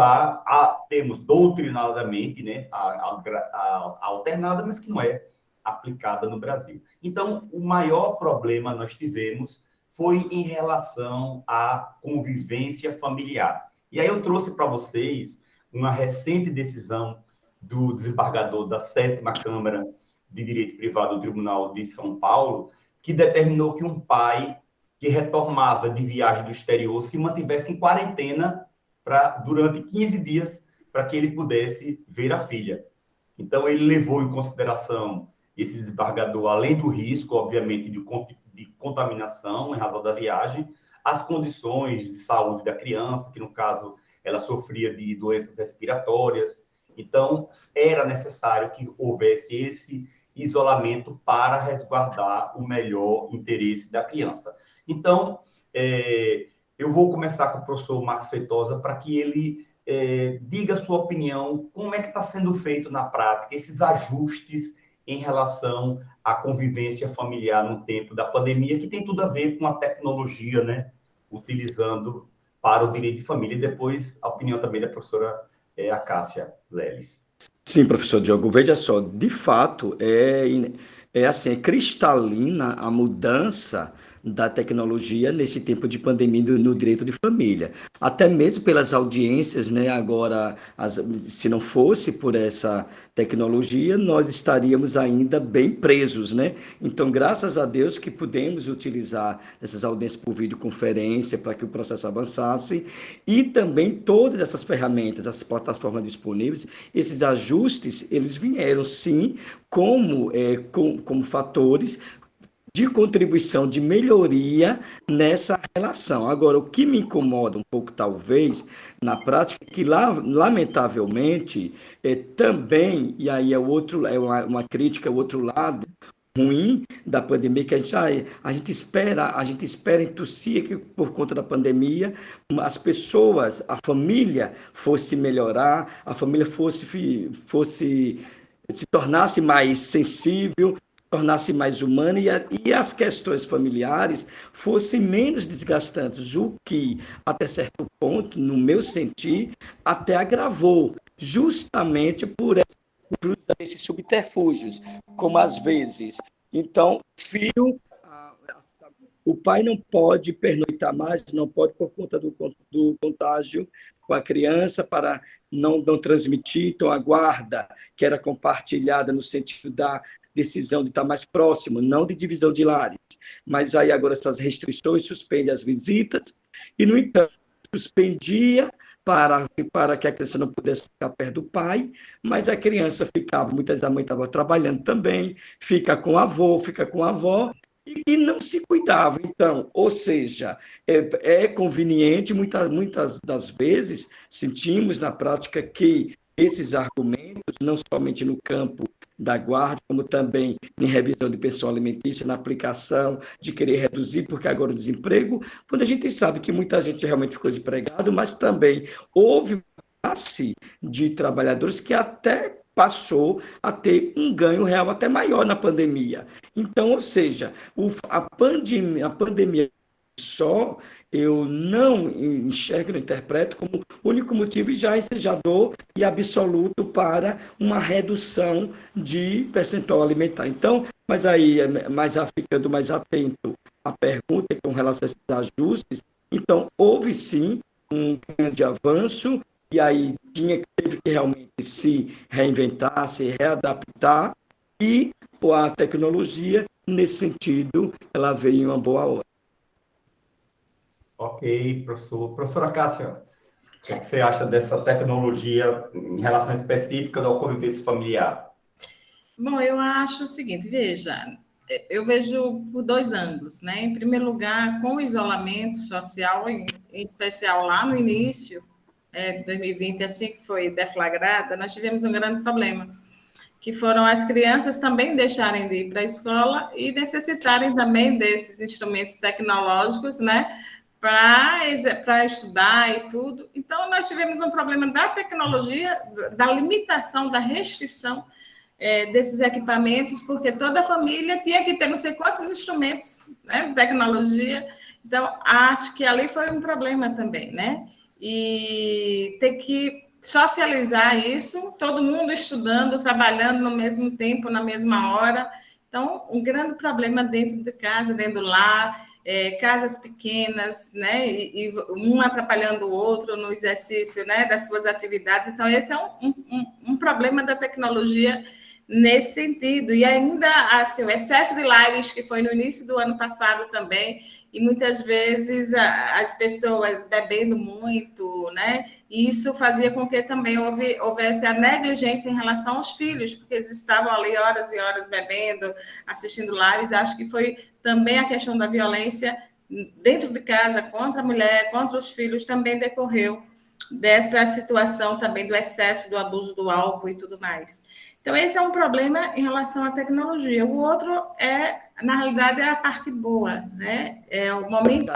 temos doutrinadamente, né, a alternada, mas que não é aplicada no Brasil. Então, o maior problema nós tivemos foi em relação à convivência familiar. E aí eu trouxe para vocês uma recente decisão do desembargador da 7ª Câmara de Direito Privado do Tribunal de São Paulo, que determinou que um pai que retornava de viagem do exterior se mantivesse em quarentena durante 15 dias para que ele pudesse ver a filha. Então, ele levou em consideração esse desembargador, além do risco, obviamente, de contaminação em razão da viagem, as condições de saúde da criança, que no caso ela sofria de doenças respiratórias. Então, era necessário que houvesse esse isolamento para resguardar o melhor interesse da criança. Então, eu vou começar com o professor Marcos Feitosa para que ele diga a sua opinião, como é que está sendo feito na prática esses ajustes em relação à convivência familiar no tempo da pandemia, que tem tudo a ver com a tecnologia, né, utilizando para o direito de família. E depois a opinião também da professora Acácia Leles. Sim, professor Diogo, veja só, de fato, é cristalina a mudança da tecnologia nesse tempo de pandemia no direito de família. Até mesmo pelas audiências, né? Agora, se não fosse por essa tecnologia, nós estaríamos ainda bem presos, né? Então, graças a Deus que pudemos utilizar essas audiências por videoconferência para que o processo avançasse e também todas essas ferramentas, essas plataformas disponíveis, esses ajustes, eles vieram sim como fatores de contribuição, de melhoria nessa relação. Agora, o que me incomoda um pouco, talvez, na prática, é que, lamentavelmente, também, e aí uma crítica, o outro lado ruim da pandemia, que a gente espera entussia que por conta da pandemia, as pessoas, a família fosse melhorar, a família se tornasse mais sensível, tornasse mais humana e as questões familiares fossem menos desgastantes, o que, até certo ponto, no meu sentir, até agravou, justamente por esses subterfúgios, como às vezes. Então, o pai não pode pernoitar mais, não pode por conta do contágio com a criança para não transmitir, então a guarda, que era compartilhada no sentido da decisão de estar mais próximo, não de divisão de lares, mas aí agora essas restrições suspendem as visitas e, no entanto, suspendia para que a criança não pudesse ficar perto do pai, mas a criança ficava, muitas vezes a mãe estava trabalhando também, fica com o avô, fica com a avó, e não se cuidava. Então, ou seja, é conveniente, muitas das vezes, sentimos na prática que esses argumentos, não somente no campo da guarda, como também em revisão de pensão alimentícia, na aplicação de querer reduzir, porque agora o desemprego, quando a gente sabe que muita gente realmente ficou desempregado, mas também houve uma classe de trabalhadores que até passou a ter um ganho real até maior na pandemia. Então, ou seja, a pandemia só, eu não enxergo, não interpreto como único motivo já ensejador e absoluto para uma redução de percentual alimentar. Então, mas aí, ficando mais atento à pergunta com relação a esses ajustes, então, houve sim um grande avanço, e aí teve que realmente se reinventar, se readaptar, e a tecnologia, nesse sentido, ela veio em uma boa hora. Ok, professor. Professora Cássia, o que você acha dessa tecnologia em relação específica da convivência familiar? Bom, eu acho o seguinte, veja, eu vejo por dois ângulos, né? Em primeiro lugar, com o isolamento social, em especial lá no início de 2020, assim que foi deflagrada, nós tivemos um grande problema, que foram as crianças também deixarem de ir para a escola e necessitarem também desses instrumentos tecnológicos, né? Para estudar e tudo. Então, nós tivemos um problema da tecnologia, da limitação, da restrição desses equipamentos, porque toda a família tinha que ter não sei quantos instrumentos, né, de tecnologia. Então, acho que ali foi um problema também, né? E ter que socializar isso, todo mundo estudando, trabalhando no mesmo tempo, na mesma hora. Então, um grande problema dentro de casa, dentro do lar, casas pequenas, né? E um atrapalhando o outro no exercício, né, das suas atividades. Então, esse é um problema da tecnologia nesse sentido. E ainda assim, o excesso de lives que foi no início do ano passado também, e muitas vezes as pessoas bebendo muito, né? E isso fazia com que também houvesse a negligência em relação aos filhos, porque eles estavam ali horas e horas bebendo, assistindo lives. Acho que foi também a questão da violência dentro de casa contra a mulher, contra os filhos, também decorreu dessa situação também do excesso do abuso do álcool e tudo mais. Então, esse é um problema em relação à tecnologia. O outro na realidade, é a parte boa, né? É o momento...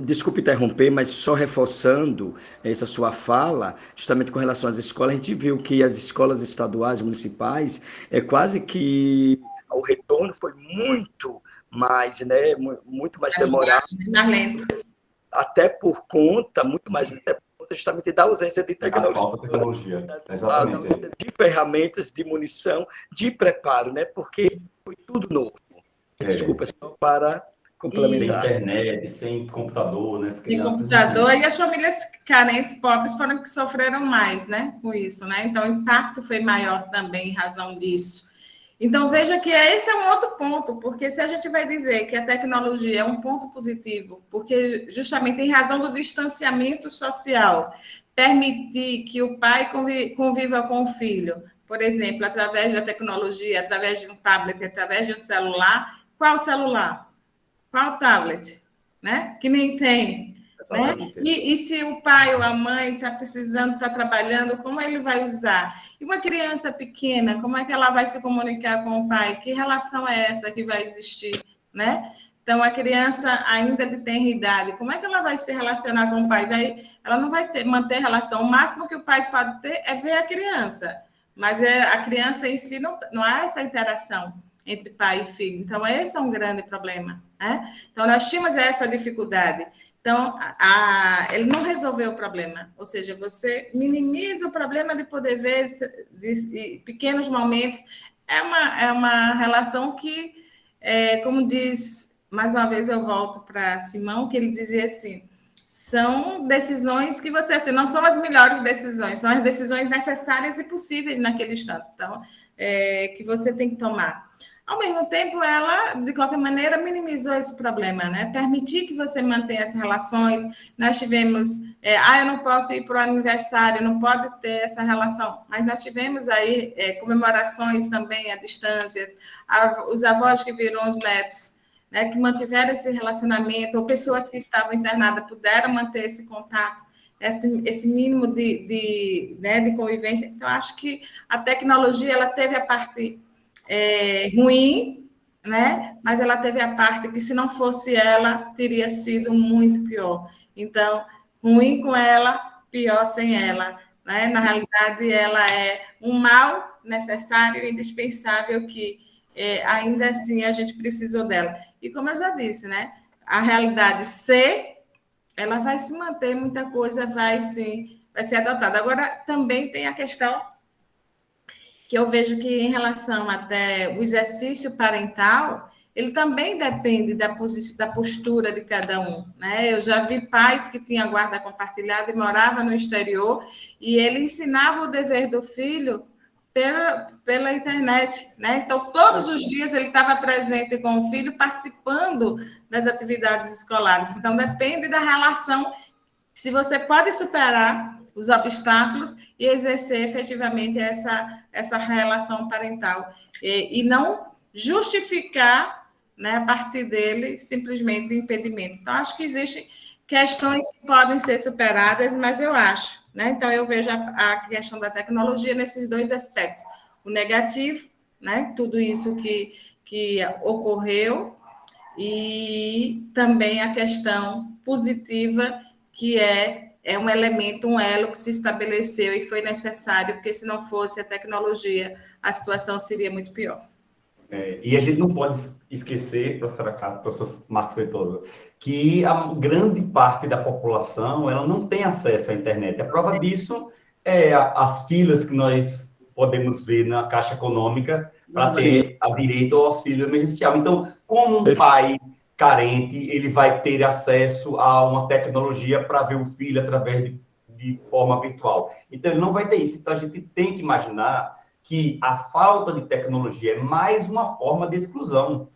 Desculpe interromper, mas só reforçando essa sua fala, justamente com relação às escolas, a gente viu que as escolas estaduais, municipais, quase que o retorno foi muito mais, né, muito mais demorado. Mais lento. Até por conta, muito mais até por conta justamente da ausência de tecnologia. Exatamente. De ferramentas, de munição, de preparo, né? Porque foi tudo novo. Desculpa, só para Sem complementar. internet, sem computador, né? As Sem crianças não computador, têm. e as famílias carentes, pobres, foram que sofreram mais, né, com isso, né? Então, o impacto foi maior também em razão disso. Então, veja que esse é um outro ponto, porque se a gente vai dizer que a tecnologia é um ponto positivo, porque justamente em razão do distanciamento social, permitir que o pai conviva com o filho, por exemplo, através da tecnologia, através de um tablet, através de um celular, qual celular? Qual tablet? Né? Que nem tem. Né? Exatamente. E se o pai ou a mãe está precisando, está trabalhando, como ele vai usar? E uma criança pequena, como é que ela vai se comunicar com o pai? Que relação é essa que vai existir? Né? Então, a criança ainda de tenra idade, como é que ela vai se relacionar com o pai? Ela não vai manter relação. O máximo que o pai pode ter é ver a criança, mas a criança em si não há essa interação entre pai e filho. Então, esse é um grande problema. Né? Então, nós tínhamos essa dificuldade. Então, ele não resolveu o problema, ou seja, você minimiza o problema de poder ver pequenos momentos. É uma relação que, como diz, mais uma vez eu volto para Simão, que ele dizia assim, são decisões que você, assim, não são as melhores decisões, são as decisões necessárias e possíveis naquele instante, então, que você tem que tomar. Ao mesmo tempo, ela, de qualquer maneira, minimizou esse problema, né? Permitir que você mantenha as relações. Nós tivemos, eu não posso ir para o aniversário, não pode ter essa relação. Mas nós tivemos aí comemorações também à distância, os avós que viram os netos, né, que mantiveram esse relacionamento, ou pessoas que estavam internadas puderam manter esse contato, esse mínimo de convivência. Então, acho que a tecnologia ela teve a parte ruim, né? Mas ela teve a parte que, se não fosse ela, teria sido muito pior. Então, ruim com ela, pior sem ela. Né? Na realidade, ela é um mal necessário e indispensável que, ainda assim, a gente precisou dela. E como eu já disse, né? A realidade ela vai se manter, muita coisa vai ser adotada. Agora, também tem a questão que eu vejo que, em relação até o exercício parental, ele também depende da postura de cada um. Né? Eu já vi pais que tinham guarda compartilhada e moravam no exterior, e ele ensinava o dever do filho pela internet. Né? Então, todos os dias ele estava presente com o filho, participando das atividades escolares. Então, depende da relação, se você pode superar os obstáculos e exercer efetivamente essa relação parental. E não justificar, né, a partir dele, simplesmente o impedimento. Então, acho que existem questões que podem ser superadas, mas eu acho. Né? Então, eu vejo a questão da tecnologia nesses dois aspectos. O negativo, né, tudo isso que ocorreu, e também a questão positiva, que é um elemento, um elo que se estabeleceu e foi necessário, porque se não fosse a tecnologia, a situação seria muito pior. E a gente não pode esquecer, professora Cássia, professor Marcos Feitosa, que a grande parte da população ela não tem acesso à internet. A prova disso é as filas que nós podemos ver na Caixa Econômica para ter a direito ao auxílio emergencial. Então, como um pai carente, ele vai ter acesso a uma tecnologia para ver o filho através de forma virtual. Então, ele não vai ter isso. Então, a gente tem que imaginar que a falta de tecnologia é mais uma forma de exclusão.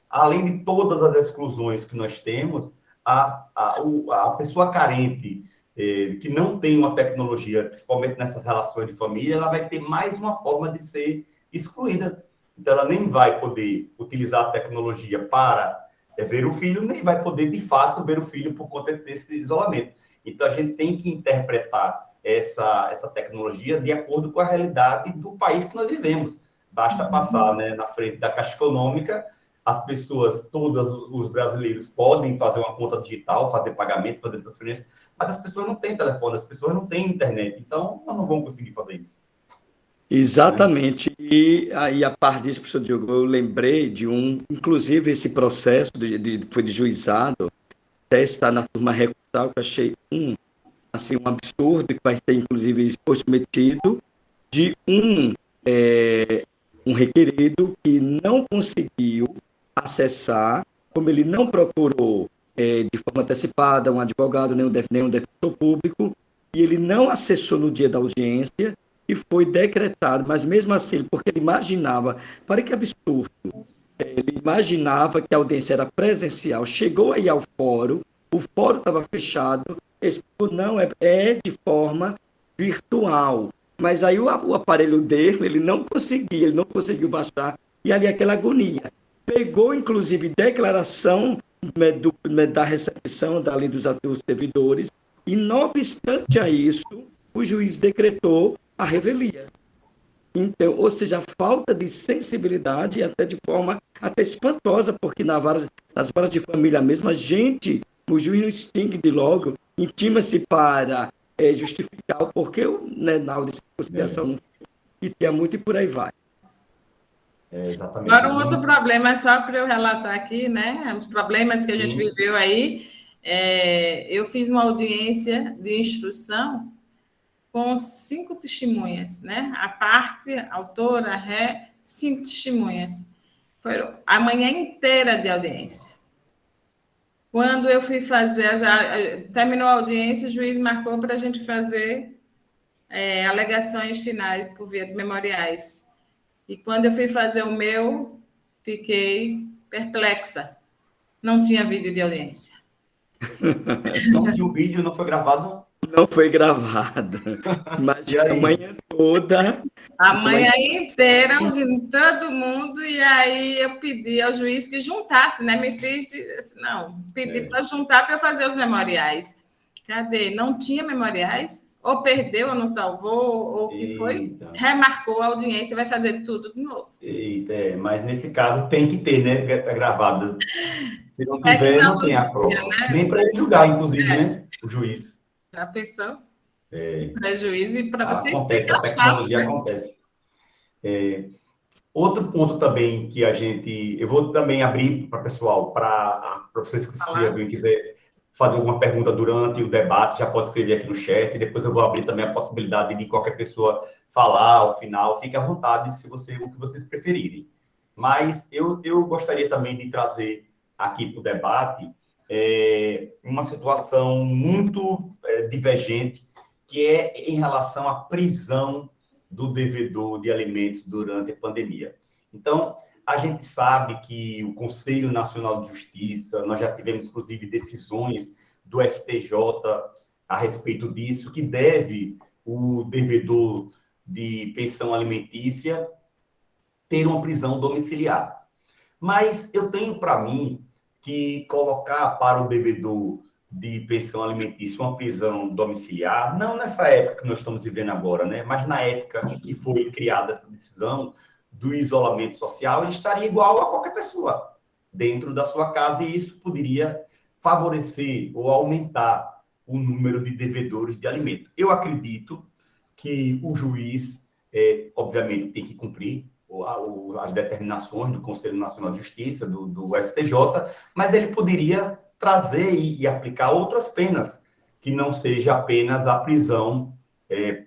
Além de todas as exclusões que nós temos, a pessoa carente, que não tem uma tecnologia, principalmente nessas relações de família, ela vai ter mais uma forma de ser excluída. Então, ela nem vai poder utilizar a tecnologia para ver o filho, nem vai poder, de fato, ver o filho por conta desse isolamento. Então, a gente tem que interpretar essa tecnologia de acordo com a realidade do país que nós vivemos. Basta passar, né, na frente da Caixa Econômica, as pessoas, todos os brasileiros podem fazer uma conta digital, fazer pagamento, fazer transferência, mas as pessoas não têm telefone, as pessoas não têm internet, então nós não vamos conseguir fazer isso. Exatamente. E aí, a par disso, professor Diogo, eu lembrei de inclusive esse processo foi de juizado, até está na turma recursal, que eu achei assim, um absurdo, que vai ser, inclusive, submetido, de um requerido que não conseguiu acessar, como ele não procurou de forma antecipada um advogado, nem um defensor público, e ele não acessou no dia da audiência, e foi decretado, mas mesmo assim, porque ele imaginava, para que absurdo, ele imaginava que a audiência era presencial, chegou aí ao fórum, o fórum estava fechado, esse não é de forma virtual, mas aí o aparelho dele, ele não conseguiu baixar, e ali aquela agonia. Pegou, inclusive, declaração da recepção dali dos servidores, e não obstante a isso, o juiz decretou a revelia. Então, ou seja, a falta de sensibilidade, até de forma até espantosa, porque nas varas de família mesmo, o juiz não extingue de logo, intima-se para justificar o porquê, né, na audiência de conciliação e tinha muito e por aí vai. Exatamente. Agora, um outro problema, só para eu relatar aqui, né? Os problemas que a gente viveu aí. Eu fiz uma audiência de instrução com 5 testemunhas, né? A parte, a autora, a ré, 5 testemunhas. Foi a manhã inteira de audiência. Quando eu fui fazer, terminou a audiência, o juiz marcou para a gente fazer alegações finais por via de memoriais. E quando eu fui fazer o meu, fiquei perplexa. Não tinha vídeo de audiência. Não tinha o vídeo, não foi gravado? Não foi gravado. Mas a manhã toda. A manhã inteira, ouvindo todo mundo, e aí eu pedi ao juiz que juntasse, né? Pedi para juntar para eu fazer os memoriais. Cadê? Não tinha memoriais? Ou perdeu, ou não salvou, ou o que foi, remarcou a audiência, vai fazer tudo de novo. Mas nesse caso tem que ter, né? Gravado. Se não tiver, não tem a prova. Né? Nem para ele julgar, inclusive, né? O juiz. Já pensou? Prejuízo e para vocês acontece, a tecnologia acontece. Outro ponto também que eu vou também abrir para o pessoal, para vocês que se alguém quiser fazer alguma pergunta durante o debate, já pode escrever aqui no chat, e depois eu vou abrir também a possibilidade de qualquer pessoa falar ao final, fique à vontade o que vocês preferirem. Mas eu gostaria também de trazer aqui para o debate uma situação muito divergente, que é em relação à prisão do devedor de alimentos durante a pandemia. Então, a gente sabe que o Conselho Nacional de Justiça, nós já tivemos, inclusive, decisões do STJ a respeito disso, que deve o devedor de pensão alimentícia ter uma prisão domiciliar. Mas eu tenho para mim que colocar para o devedor de pensão alimentícia uma prisão domiciliar, não nessa época que nós estamos vivendo agora, né? Mas na época em que foi criada essa decisão do isolamento social, ele estaria igual a qualquer pessoa dentro da sua casa, e isso poderia favorecer ou aumentar o número de devedores de alimento. Eu acredito que o juiz, obviamente, tem que cumprir as determinações do Conselho Nacional de Justiça, do STJ, mas ele poderia trazer e aplicar outras penas, que não seja apenas a prisão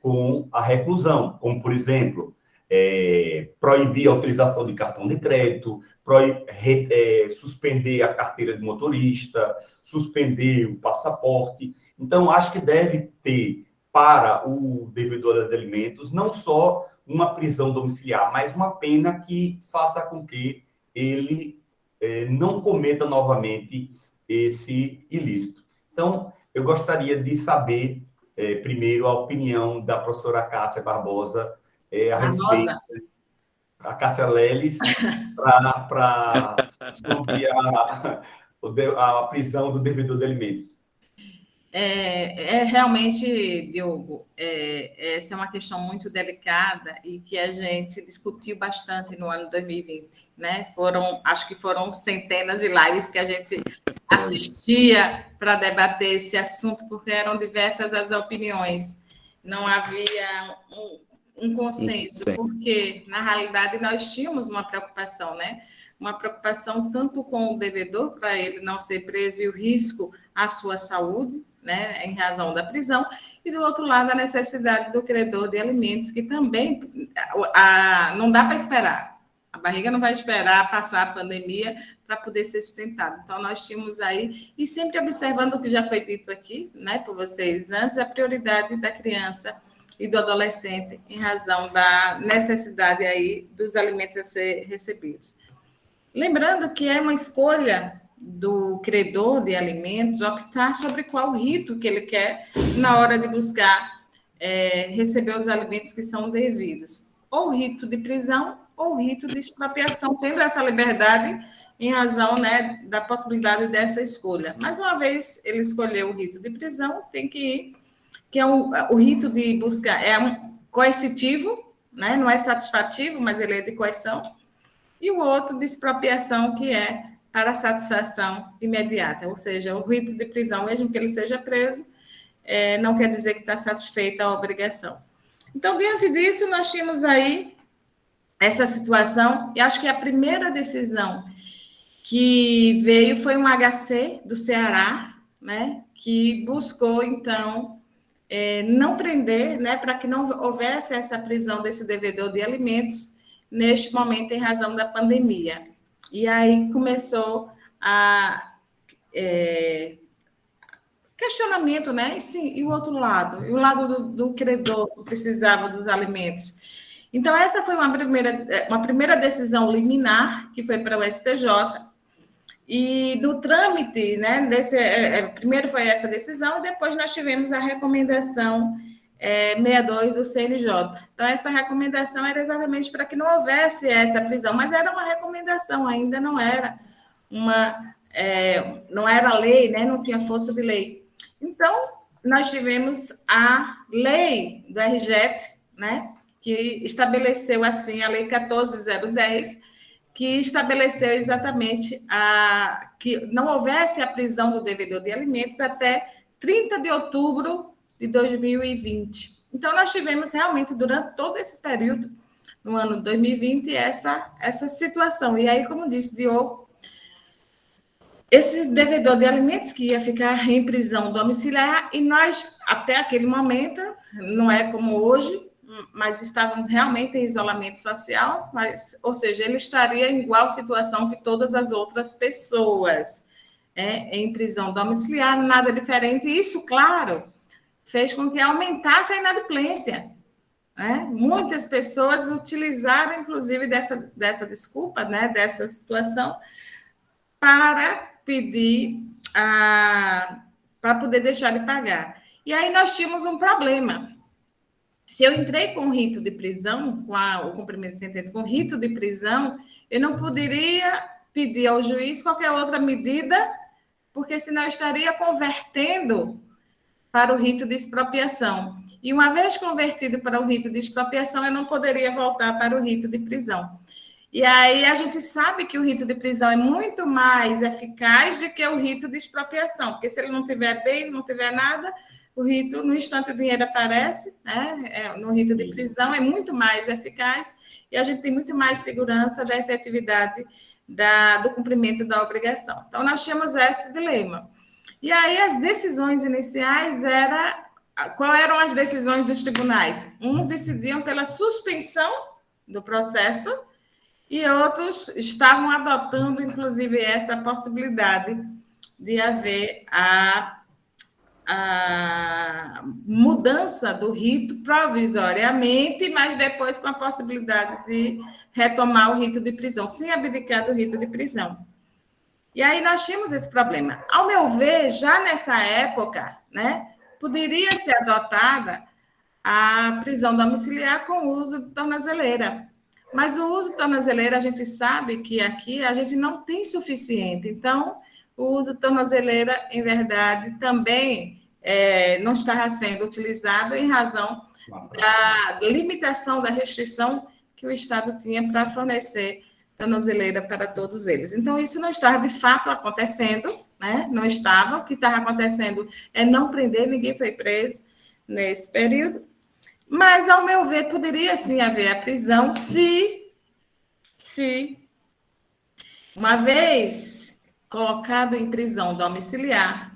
com a reclusão, como, por exemplo, proibir a utilização de cartão de crédito, suspender a carteira de motorista, suspender o passaporte. Então, acho que deve ter para o devedor de alimentos não só uma prisão domiciliar, mas uma pena que faça com que ele não cometa novamente esse ilícito. Então, eu gostaria de saber, primeiro, a opinião da professora Cássia Barbosa a respeito, a Cássia Leles, sobre a prisão do devedor de alimentos. Realmente, Diogo, essa é uma questão muito delicada e que a gente discutiu bastante no ano 2020, né? Acho que foram centenas de lives que a gente assistia para debater esse assunto, porque eram diversas as opiniões. Não havia um consenso, porque, na realidade, nós tínhamos uma preocupação, né? Uma preocupação tanto com o devedor, para ele não ser preso, e o risco à sua saúde, né, em razão da prisão, e do outro lado a necessidade do credor de alimentos, que também não dá para esperar, A barriga não vai esperar passar a pandemia para poder ser sustentada. Então, nós tínhamos aí, e sempre observando o que já foi dito aqui, né, por vocês antes, a prioridade da criança e do adolescente em razão da necessidade aí dos alimentos a ser recebidos. Lembrando que é uma escolha do credor de alimentos optar sobre qual rito que ele quer na hora de buscar receber os alimentos que são devidos. Ou rito de prisão ou rito de expropriação, tendo essa liberdade em razão, né, da possibilidade dessa escolha. Mas uma vez ele escolheu o rito de prisão, tem que ir, que é o rito de buscar, é um coercitivo, né, não é satisfativo, mas ele é de coerção, e o outro de expropriação, que é para satisfação imediata, ou seja, o rito de prisão, mesmo que ele seja preso, não quer dizer que está satisfeita a obrigação. Então, diante disso, nós tínhamos aí essa situação, e acho que a primeira decisão que veio foi um HC do Ceará, né, que buscou, então, não prender, né, para que não houvesse essa prisão desse devedor de alimentos neste momento em razão da pandemia. E aí começou a questionamento, né? E, sim, e o outro lado? E o lado do credor que precisava dos alimentos? Então, essa foi uma primeira decisão liminar, que foi para o STJ, e no trâmite, né, primeiro foi essa decisão, e depois nós tivemos a recomendação 62 do CNJ. Então, essa recomendação era exatamente para que não houvesse essa prisão, mas era uma recomendação, ainda não era não era lei, né, não tinha força de lei. Então, nós tivemos a lei do RJET, né, que estabeleceu assim a Lei 14.010, que estabeleceu exatamente que não houvesse a prisão do devedor de alimentos até 30 de outubro de 2020. Então, nós tivemos realmente, durante todo esse período, no ano de 2020, essa situação. E aí, como disse Diogo, esse devedor de alimentos que ia ficar em prisão domiciliar, e nós, até aquele momento, não é como hoje, mas estávamos realmente em isolamento social, ou seja, ele estaria em igual situação que todas as outras pessoas, em prisão domiciliar, nada diferente. E isso, claro, fez com que aumentasse a inadimplência, né? Muitas pessoas utilizaram, inclusive, dessa desculpa, né, dessa situação, para pedir, para poder deixar de pagar. E aí nós tínhamos um problema. Se eu entrei com rito de prisão, com o cumprimento de sentença, com rito de prisão, eu não poderia pedir ao juiz qualquer outra medida, porque senão eu estaria convertendo para o rito de expropriação. E uma vez convertido para o rito de expropriação, eu não poderia voltar para o rito de prisão. E aí a gente sabe que o rito de prisão é muito mais eficaz do que o rito de expropriação, porque se ele não tiver bens, não tiver nada, o rito, no instante o dinheiro aparece, né? No rito de prisão é muito mais eficaz e a gente tem muito mais segurança da efetividade do cumprimento da obrigação. Então, nós tínhamos esse dilema. E aí, as decisões iniciais quais eram as decisões dos tribunais? Uns decidiam pela suspensão do processo e outros estavam adotando, inclusive, essa possibilidade de haver a mudança do rito provisoriamente, mas depois com a possibilidade de retomar o rito de prisão, sem abdicar do rito de prisão. E aí nós tínhamos esse problema. Ao meu ver, já nessa época, né, poderia ser adotada a prisão domiciliar com o uso de tornozeleira. Mas o uso de tornozeleira, a gente sabe que aqui a gente não tem suficiente. Então, o uso de tornozeleira, em verdade, também não estava sendo utilizado em razão da limitação, da restrição que o Estado tinha para fornecer tornozeleira para todos eles. Então, isso não estava, de fato, acontecendo, né? Não estava. O que estava acontecendo é não prender, ninguém foi preso nesse período. Mas, ao meu ver, poderia, sim, haver a prisão se uma vez colocado em prisão domiciliar,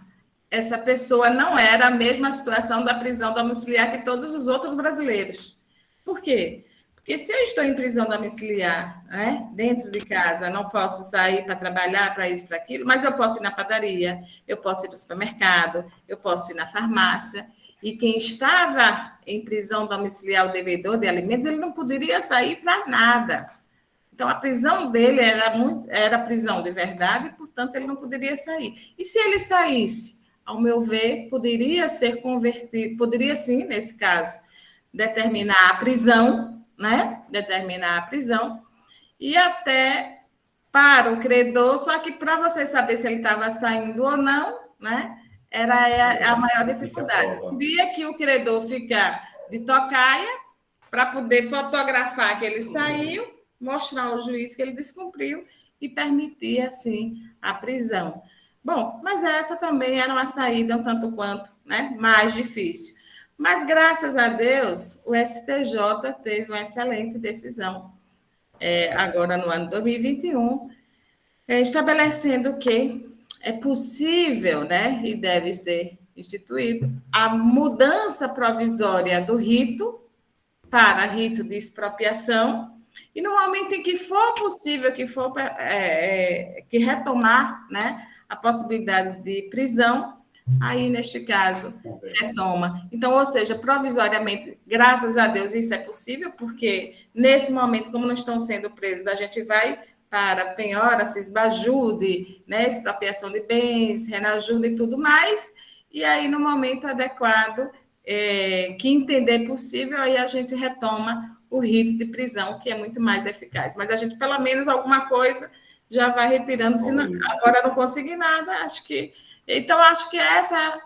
essa pessoa não era a mesma situação da prisão domiciliar que todos os outros brasileiros. Por quê? Porque se eu estou em prisão domiciliar, né, dentro de casa, não posso sair para trabalhar, para isso, para aquilo, mas eu posso ir na padaria, eu posso ir no supermercado, eu posso ir na farmácia. E quem estava em prisão domiciliar, o devedor de alimentos, ele não poderia sair para nada. Então, a prisão dele era prisão de verdade, portanto, ele não poderia sair. E se ele saísse, ao meu ver, poderia ser convertido, poderia sim, nesse caso, determinar a prisão, né? Determinar a prisão, e até para o credor, só que para você saber se ele estava saindo ou não, né? Era a maior dificuldade. Teria que o credor ficar de tocaia para poder fotografar que ele saiu, mostrar ao juiz que ele descumpriu e permitir, assim, a prisão. Bom, mas essa também era uma saída um tanto quanto, né, mais difícil. Mas, graças a Deus, o STJ teve uma excelente decisão, agora no ano 2021, estabelecendo que é possível, né, e deve ser instituído, a mudança provisória do rito para rito de expropriação, e no momento em que for possível, que retomar, né, a possibilidade de prisão, aí, neste caso, retoma. Então, ou seja, provisoriamente, graças a Deus, isso é possível, porque nesse momento, como não estão sendo presos, a gente vai para penhora, cisbajude, né, expropriação de bens, renajuda e tudo mais, e aí, no momento adequado, que entender possível, aí a gente retoma o rito de prisão, que é muito mais eficaz. Mas a gente, pelo menos, alguma coisa já vai retirando. Se não, agora não conseguir nada, acho que... Então, acho que essa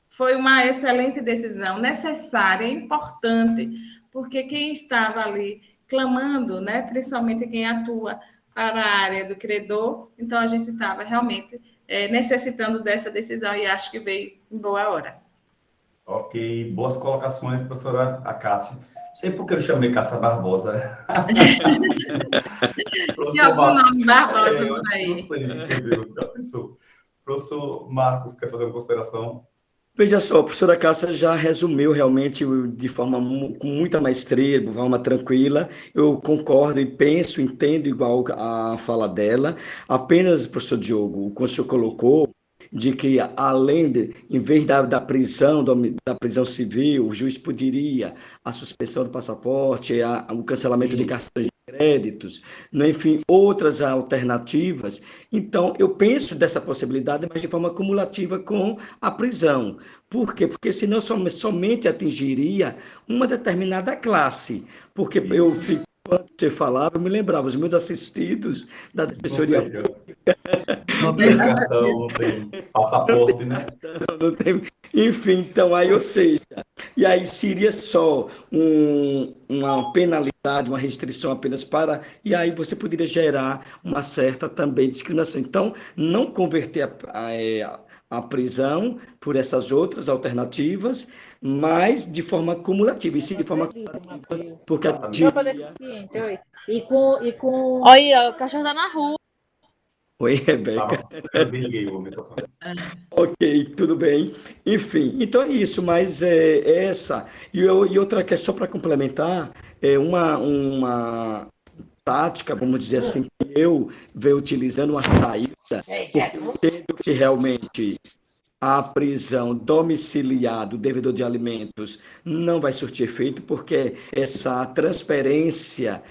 foi uma excelente decisão, necessária, importante, porque quem estava ali clamando, né, principalmente quem atua para a área do credor, então a gente estava realmente necessitando dessa decisão e acho que veio em boa hora. Ok, boas colocações, professora Acácia. Não sei por que eu chamei Cássia Barbosa. Tinha algum nome Barbosa por aí. Não sei, entendeu? Já pensou. Professor Marcos, quer fazer uma consideração? Veja só, a professora Cássia já resumiu realmente de forma com muita maestria, de forma tranquila. Eu concordo e penso, entendo igual a fala dela. Apenas, professor Diogo, como o senhor colocou, de que além em vez da prisão, da prisão civil, o juiz poderia a suspensão do passaporte, o cancelamento de cartões de créditos, né, enfim, outras alternativas. Então, eu penso dessa possibilidade, mas de forma cumulativa com a prisão. Por quê? Porque senão somente atingiria uma determinada classe. Porque eu fico, quando você falava, eu me lembrava, os meus assistidos da Defensoria Pública. Não tem cartão, não tem passaporte, né? Não tem. Enfim, então aí, ou seja, e aí seria só uma penalidade, uma restrição apenas para, e aí você poderia gerar uma certa também discriminação. Então, não converter a prisão por essas outras alternativas, mas de forma cumulativa, e sim de forma cumulativa, porque Olha, o cachorro tá na rua. Oi, Rebeca. Eu desliguei o microfone. Ok, tudo bem. Enfim, então é isso, mas essa. E outra que é só para complementar, é uma tática, vamos dizer assim, que eu venho utilizando uma saída, porque eu entendo que realmente a prisão domiciliar do devedor de alimentos não vai surtir efeito, porque essa transferência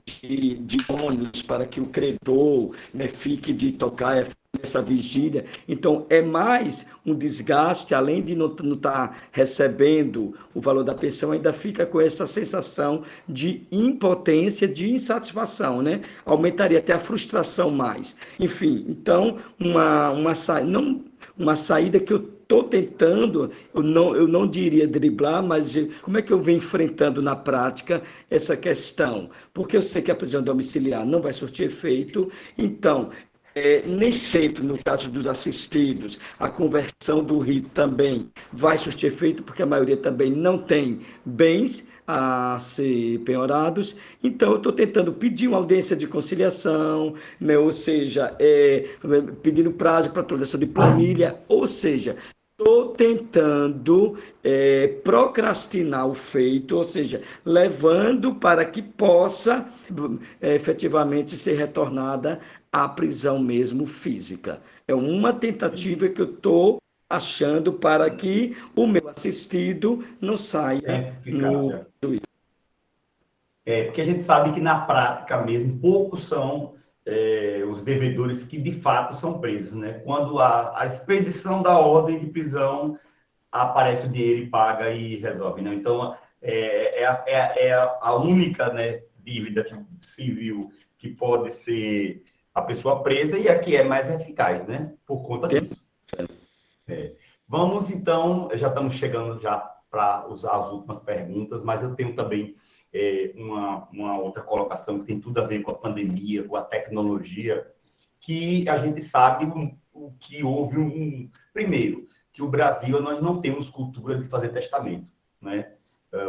de ônus para que o credor, né, fique de tocar essa vigília. Então, é mais um desgaste, além de não estar recebendo o valor da pensão, ainda fica com essa sensação de impotência, de insatisfação, né? Aumentaria até a frustração mais. Enfim, então, uma saída que eu estou tentando, eu não diria driblar, mas como é que eu venho enfrentando na prática essa questão? Porque eu sei que a prisão domiciliar não vai surtir efeito, então, nem sempre, no caso dos assistidos, a conversão do rito também vai surtir efeito, porque a maioria também não tem bens a ser penhorados. Então, eu estou tentando pedir uma audiência de conciliação, né? Ou seja, pedindo prazo para atualização de planilha, ou seja, estou tentando procrastinar o feito, ou seja, levando para que possa efetivamente ser retornada à prisão mesmo física. É uma tentativa que eu estou achando para que o meu assistido não saia no... Eficácia. Porque a gente sabe que na prática mesmo, poucos são os devedores que de fato são presos, né? Quando a expedição da ordem de prisão, aparece o dinheiro e paga e resolve, né? Então, a única, né, dívida civil que pode ser a pessoa presa e a que é mais eficaz, né? Por conta disso. Vamos, então, já estamos chegando já para as últimas perguntas, mas eu tenho também uma outra colocação que tem tudo a ver com a pandemia, com a tecnologia, que a gente sabe que houve primeiro, que o Brasil, nós não temos cultura de fazer testamento, né?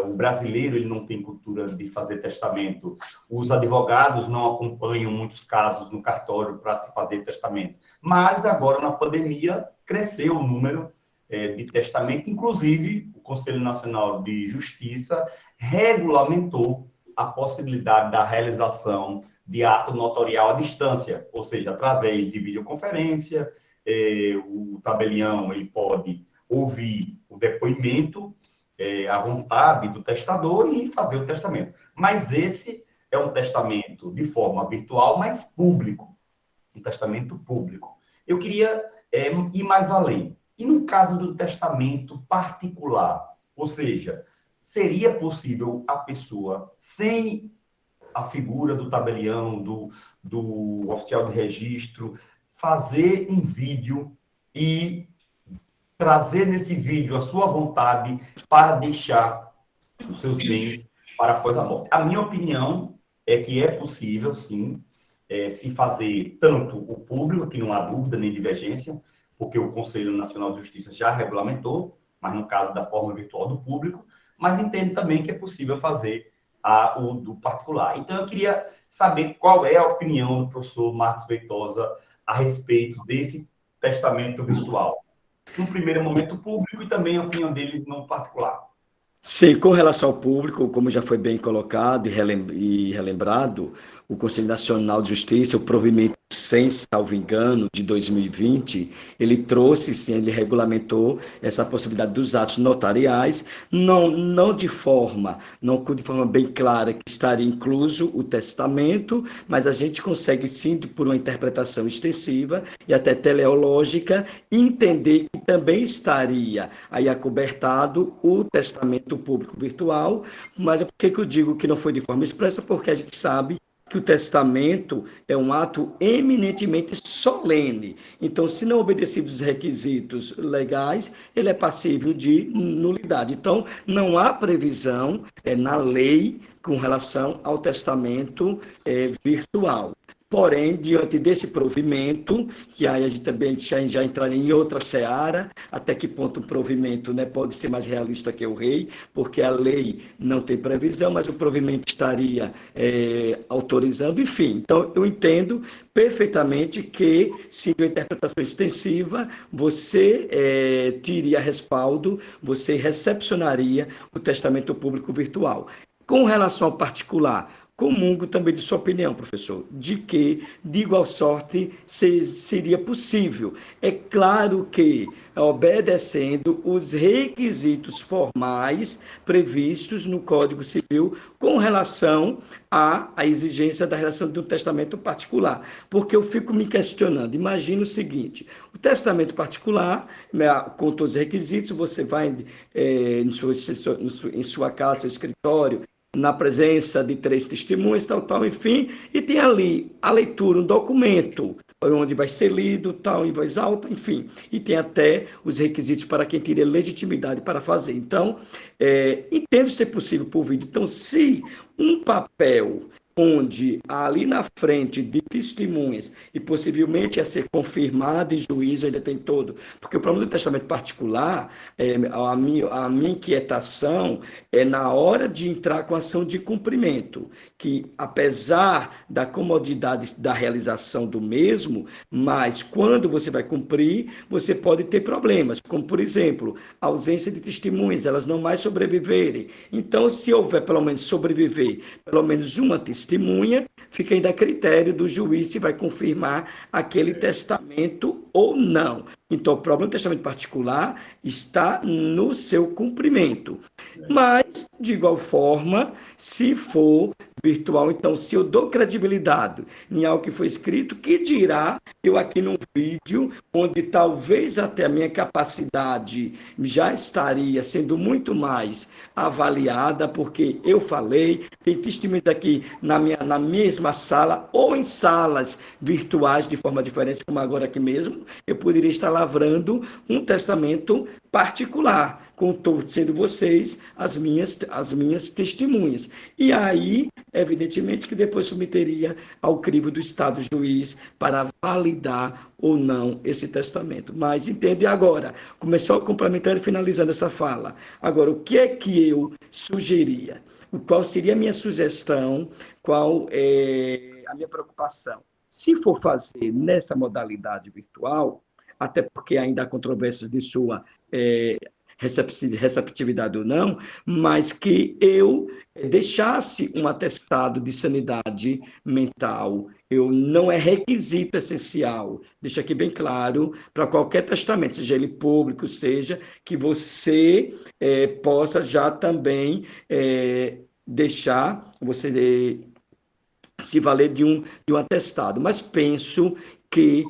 O brasileiro, ele não tem cultura de fazer testamento. Os advogados não acompanham muitos casos no cartório para se fazer testamento. Mas agora, na pandemia, cresceu o número de testamento. Inclusive, o Conselho Nacional de Justiça regulamentou a possibilidade da realização de ato notorial à distância, ou seja, através de videoconferência. O tabelião ele pode ouvir o depoimento à vontade do testador e fazer o testamento. Mas esse é um testamento de forma virtual, mas público, um testamento público. Eu queria ir mais além. E no caso do testamento particular, ou seja, seria possível a pessoa, sem a figura do tabelião, do oficial de registro, fazer um vídeo e trazer nesse vídeo a sua vontade para deixar os seus bens para após a morte? A minha opinião é que é possível, sim, se fazer tanto o público, que não há dúvida nem divergência, porque o Conselho Nacional de Justiça já regulamentou, mas no caso da forma virtual do público, mas entendo também que é possível fazer o do particular. Então, eu queria saber qual é a opinião do professor Marcos Veitosa a respeito desse testamento virtual. No primeiro momento público e também a opinião dele no particular. Sim, com relação ao público, como já foi bem colocado e relembrado, o Conselho Nacional de Justiça, o provimento 100, salvo engano, de 2020, ele trouxe, sim, ele regulamentou essa possibilidade dos atos notariais, não de forma bem clara que estaria incluso o testamento, mas a gente consegue, sim, por uma interpretação extensiva e até teleológica, entender que também estaria aí acobertado o testamento público virtual. Mas por que eu digo que não foi de forma expressa? Porque a gente sabe que o testamento é um ato eminentemente solene. Então, se não obedecidos os requisitos legais, ele é passível de nulidade. Então, não há previsão na lei com relação ao testamento virtual. Porém, diante desse provimento, que aí a gente também já entraria em outra seara, até que ponto o provimento, né, pode ser mais realista que o rei, porque a lei não tem previsão, mas o provimento estaria autorizando, enfim. Então, eu entendo perfeitamente que, se uma interpretação extensiva, você teria respaldo, você recepcionaria o testamento público virtual. Com relação ao particular, comungo também de sua opinião, professor, de que, de igual sorte, seria possível. É claro que, obedecendo os requisitos formais previstos no Código Civil com relação à exigência da realização de um testamento particular. Porque eu fico me questionando, imagina o seguinte, o testamento particular, com todos os requisitos, você vai em sua casa, seu escritório, na presença de 3 testemunhas, tal, enfim, e tem ali a leitura, um documento, onde vai ser lido, tal, em voz alta, enfim, e tem até os requisitos para quem teria legitimidade para fazer. Então, entendo ser possível por vídeo. Então, se um papel onde ali na frente de testemunhas e possivelmente a ser confirmado em juízo, ainda tem todo. Porque o problema do testamento particular, a minha inquietação é na hora de entrar com a ação de cumprimento, que apesar da comodidade da realização do mesmo, mas quando você vai cumprir, você pode ter problemas, como por exemplo, a ausência de testemunhas, elas não mais sobreviverem. Então, se houver pelo menos sobreviver, pelo menos uma testemunha, fica ainda a critério do juiz se vai confirmar aquele testamento ou não. Então, o problema do testamento particular está no seu cumprimento. Mas, de igual forma, se for virtual, então, se eu dou credibilidade em algo que foi escrito, que dirá eu aqui num vídeo, onde talvez até a minha capacidade já estaria sendo muito mais avaliada, porque eu falei, tem testemunhas aqui na mesma sala, ou em salas virtuais de forma diferente, como agora aqui mesmo, eu poderia estar lavrando um testamento particular, sendo vocês as minhas testemunhas. E aí, evidentemente, que depois submeteria ao crivo do Estado juiz para validar ou não esse testamento. Mas entende agora, começou complementando e finalizando essa fala. Agora, o que é que eu sugeria? Qual seria a minha sugestão? Qual é a minha preocupação? Se for fazer nessa modalidade virtual, até porque ainda há controvérsias de sua receptividade ou não, mas que eu deixasse um atestado de sanidade mental. Não é requisito essencial, deixa aqui bem claro, para qualquer testamento, seja ele público, seja que você possa já também deixar, você se valer de um atestado. Mas penso que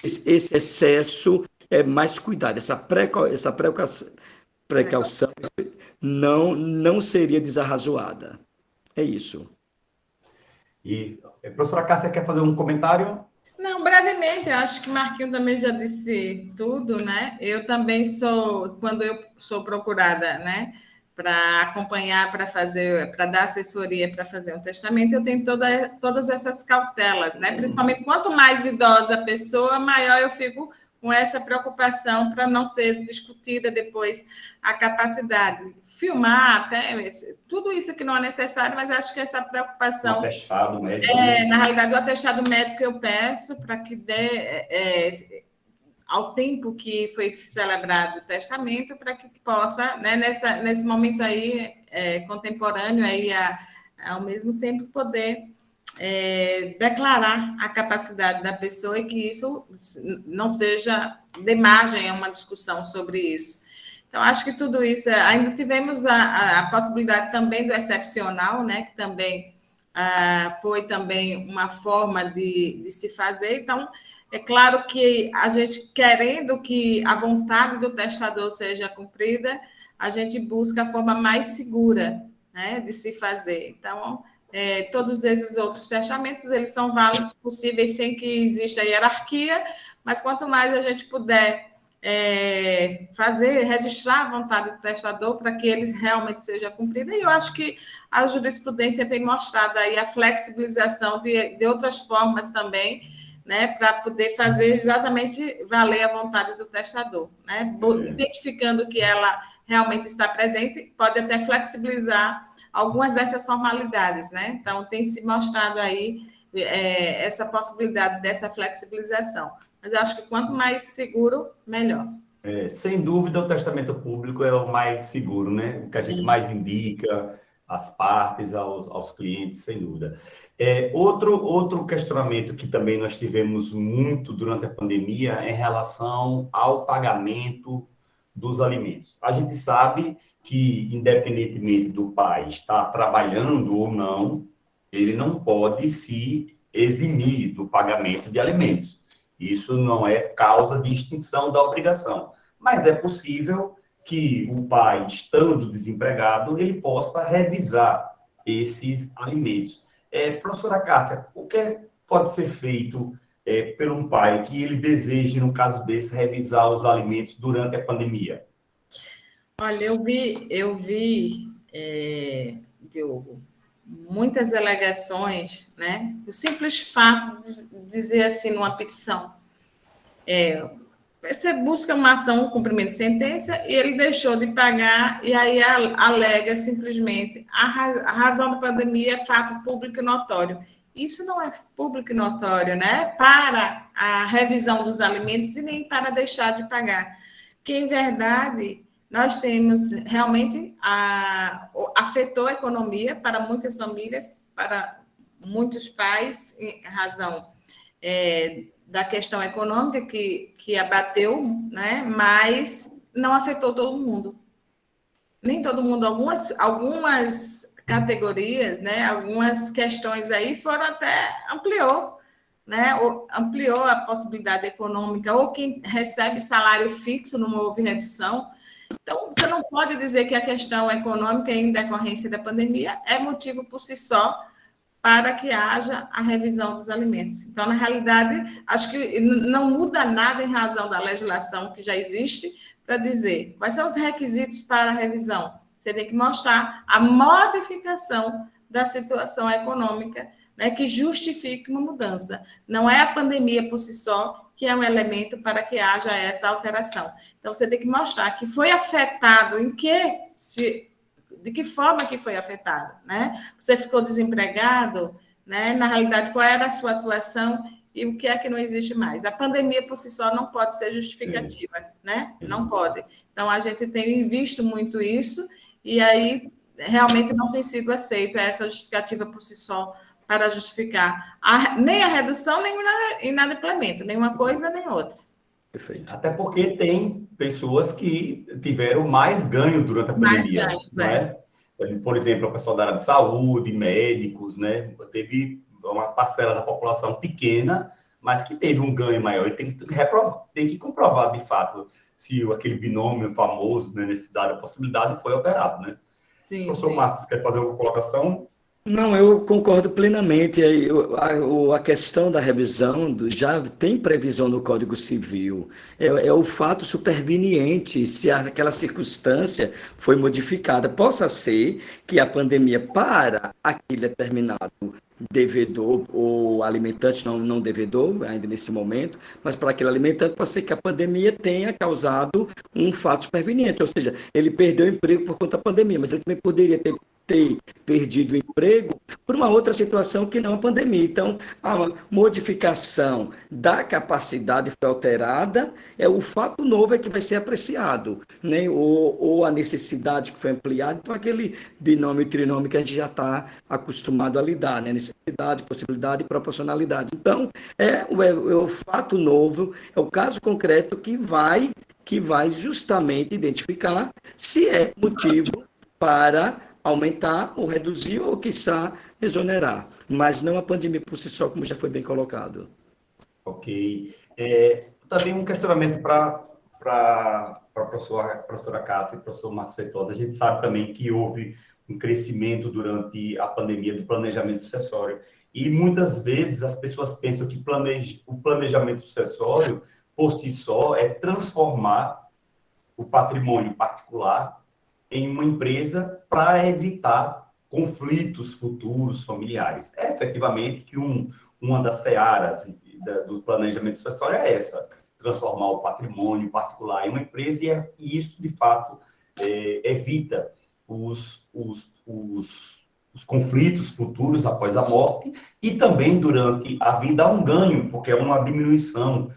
esse excesso é mais cuidado, essa precaução não seria desarrazoada. É isso. E a professora Cássia quer fazer um comentário? Não, brevemente, eu acho que Marquinhos também já disse tudo, né? Eu também quando eu sou procurada, né, para acompanhar, para dar assessoria, para fazer um testamento, eu tenho todas essas cautelas, né? Principalmente quanto mais idosa a pessoa, maior eu fico com essa preocupação para não ser discutida depois a capacidade. Filmar, até tudo isso que não é necessário, mas acho que essa preocupação... Um atestado médico. Na realidade, o atestado médico eu peço para que dê... ao tempo que foi celebrado o testamento, para que possa, né, nesse momento aí, contemporâneo, aí, ao mesmo tempo, poder declarar a capacidade da pessoa e que isso não seja de margem a uma discussão sobre isso. Então, acho que tudo isso... Ainda tivemos a possibilidade também do excepcional, né, que também foi também uma forma de se fazer. Então, é claro que a gente, querendo que a vontade do testador seja cumprida, a gente busca a forma mais segura, né, de se fazer. Então, todos esses outros testamentos, eles são válidos, possíveis, sem que exista hierarquia, mas quanto mais a gente puder registrar a vontade do testador para que ele realmente seja cumprida, e eu acho que a jurisprudência tem mostrado aí a flexibilização de outras formas também, né, para poder fazer exatamente valer a vontade do testador, né? Identificando que ela realmente está presente, pode até flexibilizar algumas dessas formalidades, né? Então, tem se mostrado aí essa possibilidade dessa flexibilização. Mas eu acho que quanto mais seguro, melhor. Sem dúvida, o testamento público é o mais seguro, né? O que a gente mais indica às partes, aos clientes, sem dúvida. Outro questionamento que também nós tivemos muito durante a pandemia é em relação ao pagamento dos alimentos. A gente sabe que, independentemente do pai estar trabalhando ou não, ele não pode se eximir do pagamento de alimentos. Isso não é causa de extinção da obrigação, mas é possível que o pai, estando desempregado, ele possa revisar esses alimentos. Professora Cássia, o que pode ser feito por um pai que ele deseje, no caso desse, revisar os alimentos durante a pandemia? Olha, eu vi Diogo, muitas alegações, né? O simples fato de dizer assim numa petição, você busca uma ação, um cumprimento de sentença, e ele deixou de pagar, e aí alega simplesmente a razão da pandemia é fato público e notório. Isso não é público e notório, né? Para a revisão dos alimentos e nem para deixar de pagar. Que, em verdade, nós temos realmente afetou a economia para muitas famílias, para muitos pais, em razão da questão econômica que abateu, né? Mas não afetou todo mundo. Nem todo mundo, algumas categorias, né? Algumas questões aí foram até ampliou, né? Ampliou a possibilidade econômica, ou quem recebe salário fixo não houve redução. Então, você não pode dizer que a questão econômica, em decorrência da pandemia, é motivo por si só para que haja a revisão dos alimentos. Então, na realidade, acho que não muda nada em razão da legislação que já existe para dizer quais são os requisitos para a revisão. Você tem que mostrar a modificação da situação econômica, né, que justifique uma mudança. Não é a pandemia por si só que é um elemento para que haja essa alteração. Então, você tem que mostrar que foi afetado, de que forma que foi afetado, né? Você ficou desempregado, né? Na realidade, qual era a sua atuação e o que é que não existe mais? A pandemia por si só não pode ser justificativa, né? Não pode. Então, a gente tem visto muito isso e aí realmente não tem sido aceito essa justificativa por si só para justificar nem a redução, nem o inadimplemento, nem uma coisa nem outra. Perfeito. Até porque tem pessoas que tiveram mais ganho durante a pandemia, não é? Por exemplo, o pessoal da área de saúde, médicos, né? Teve uma parcela da população pequena, mas que teve um ganho maior. E tem que comprovar, de fato, se aquele binômio famoso, né, necessidade e possibilidade foi operado, né? Sim, professor Márcio, quer fazer uma colocação? Não, eu concordo plenamente. A questão da revisão já tem previsão no Código Civil. É o fato superveniente, se aquela circunstância foi modificada. Possa ser que a pandemia para aquele determinado devedor ou alimentante, não devedor, ainda nesse momento, mas para aquele alimentante pode ser que a pandemia tenha causado um fato superveniente, ou seja, ele perdeu o emprego por conta da pandemia, mas ele também poderia ter perdido o emprego por uma outra situação que não a pandemia. Então, a modificação da capacidade foi alterada, o fato novo é que vai ser apreciado, né? Ou a necessidade que foi ampliada, então aquele binômio e trinômio que a gente já está acostumado a lidar, né? Necessidade, possibilidade e proporcionalidade. Então, o fato novo, é o caso concreto que vai justamente identificar se é motivo para aumentar ou reduzir ou, quiçá, exonerar. Mas não a pandemia por si só, como já foi bem colocado. Ok. Também um questionamento para a professora Cássia e o professor Marcos Feitosa. A gente sabe também que houve um crescimento durante a pandemia do planejamento sucessório. E muitas vezes as pessoas pensam que o planejamento sucessório, por si só, é transformar o patrimônio particular em uma empresa para evitar conflitos futuros familiares. É efetivamente que uma das searas do planejamento sucessório é essa, transformar o patrimônio particular em uma empresa, e isso, de fato, evita os conflitos futuros após a morte, e também durante a vida há um ganho, porque é uma diminuição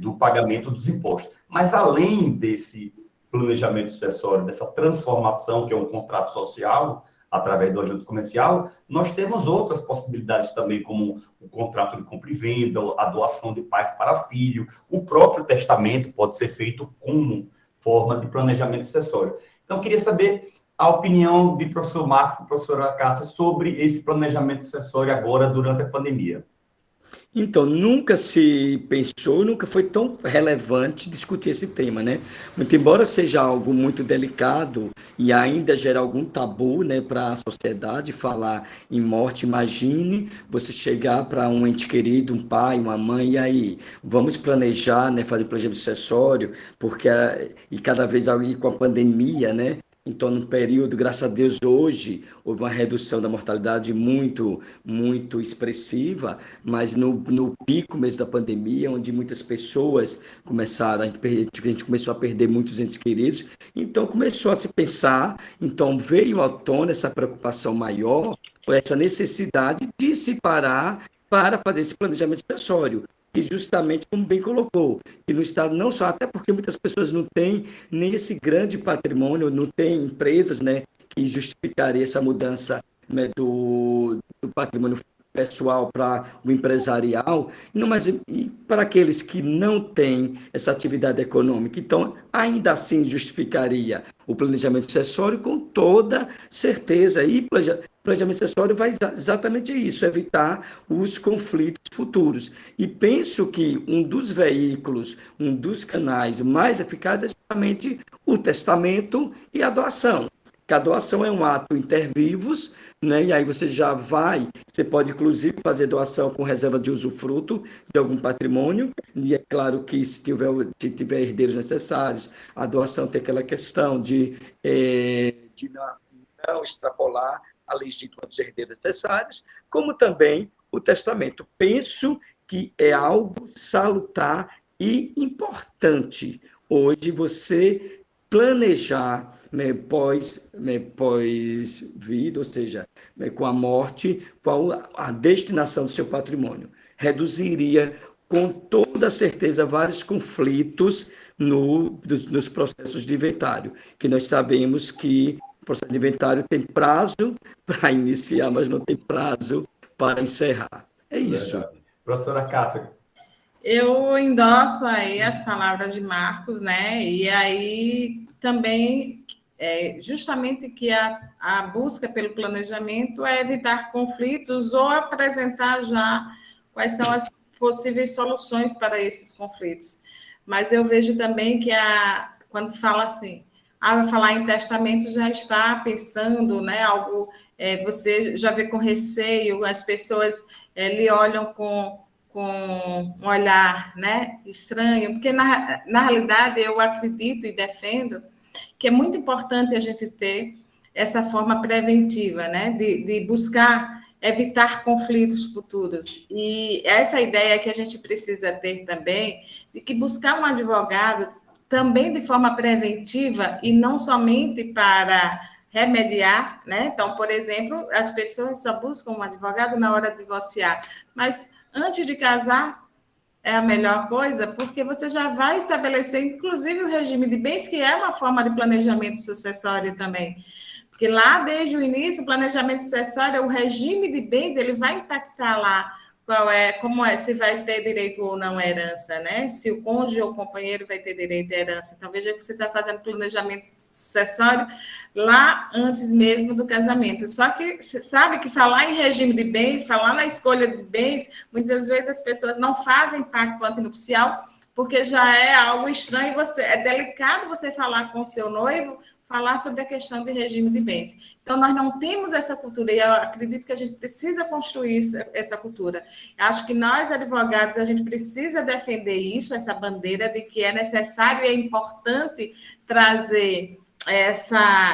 do pagamento dos impostos. Mas, além desse planejamento sucessório, dessa transformação, que é um contrato social, através do ajuste comercial, nós temos outras possibilidades também, como o contrato de compra e venda, a doação de pais para filho, o próprio testamento pode ser feito como forma de planejamento sucessório. Então, eu queria saber a opinião de professor Marcos e professora Cássia sobre esse planejamento sucessório agora, durante a pandemia. Então, nunca se pensou, nunca foi tão relevante discutir esse tema, né? Muito embora seja algo muito delicado e ainda gera algum tabu, né, para a sociedade falar em morte. Imagine você chegar para um ente querido, um pai, uma mãe, e aí, vamos planejar, né, fazer planejamento sucessório, porque e cada vez aí com a pandemia, né? Então, no período, graças a Deus, hoje, houve uma redução da mortalidade muito, muito expressiva, mas no pico mesmo da pandemia, onde muitas pessoas começaram, a gente começou a perder muitos entes queridos, então começou a se pensar, então veio à tona essa preocupação maior, essa necessidade de se parar para fazer esse planejamento sucessório. E justamente, como bem colocou, que no Estado não só, até porque muitas pessoas não têm nem esse grande patrimônio, não têm empresas, né, que justificaria essa mudança, né, do patrimônio pessoal para o empresarial, não, mas e para aqueles que não têm essa atividade econômica. Então, ainda assim justificaria o planejamento sucessório com toda certeza. E planejamento sucessório vai exatamente isso, evitar os conflitos futuros. E penso que um dos veículos, um dos canais mais eficazes é justamente o testamento e a doação. Que a doação é um ato inter vivos, né? E aí você pode inclusive fazer doação com reserva de usufruto de algum patrimônio, e é claro que se tiver herdeiros necessários, a doação tem aquela questão de não extrapolar a legítima dos herdeiros necessários, como também o testamento. Penso que é algo salutar e importante hoje você planejar, né, pós-vida, ou seja, né, com a morte, qual a destinação do seu patrimônio. Reduziria, com toda certeza, vários conflitos nos processos de inventário, que nós sabemos que o processo de inventário tem prazo para iniciar, mas não tem prazo para encerrar. É isso. Verdade. Professora Cássia. Eu endosso aí as palavras de Marcos, né? E aí também, justamente que a busca pelo planejamento é evitar conflitos ou apresentar já quais são as possíveis soluções para esses conflitos. Mas eu vejo também que quando fala assim, vai falar em testamento, já está pensando, né? Algo, você já vê com receio, as pessoas lhe olham com um olhar, né, estranho, porque na realidade eu acredito e defendo que é muito importante a gente ter essa forma preventiva, né, de buscar evitar conflitos futuros. E essa ideia que a gente precisa ter também, de que buscar um advogado também de forma preventiva e não somente para remediar, né? Então, por exemplo, as pessoas só buscam um advogado na hora de divorciar, mas antes de casar é a melhor coisa, porque você já vai estabelecer, inclusive, o regime de bens, que é uma forma de planejamento sucessório também. Porque lá, desde o início, o planejamento sucessório, o regime de bens, ele vai impactar lá se vai ter direito ou não à herança, né? Se o cônjuge ou o companheiro vai ter direito à herança. Então, veja que você está fazendo planejamento sucessório lá antes mesmo do casamento. Só que você sabe que falar em regime de bens, falar na escolha de bens, muitas vezes as pessoas não fazem pacto antinupcial, porque já é algo estranho, é delicado você falar com o seu noivo, falar sobre a questão de regime de bens. Então, nós não temos essa cultura, e eu acredito que a gente precisa construir essa cultura. Eu acho que nós, advogados, a gente precisa defender isso, essa bandeira de que é necessário e é importante trazer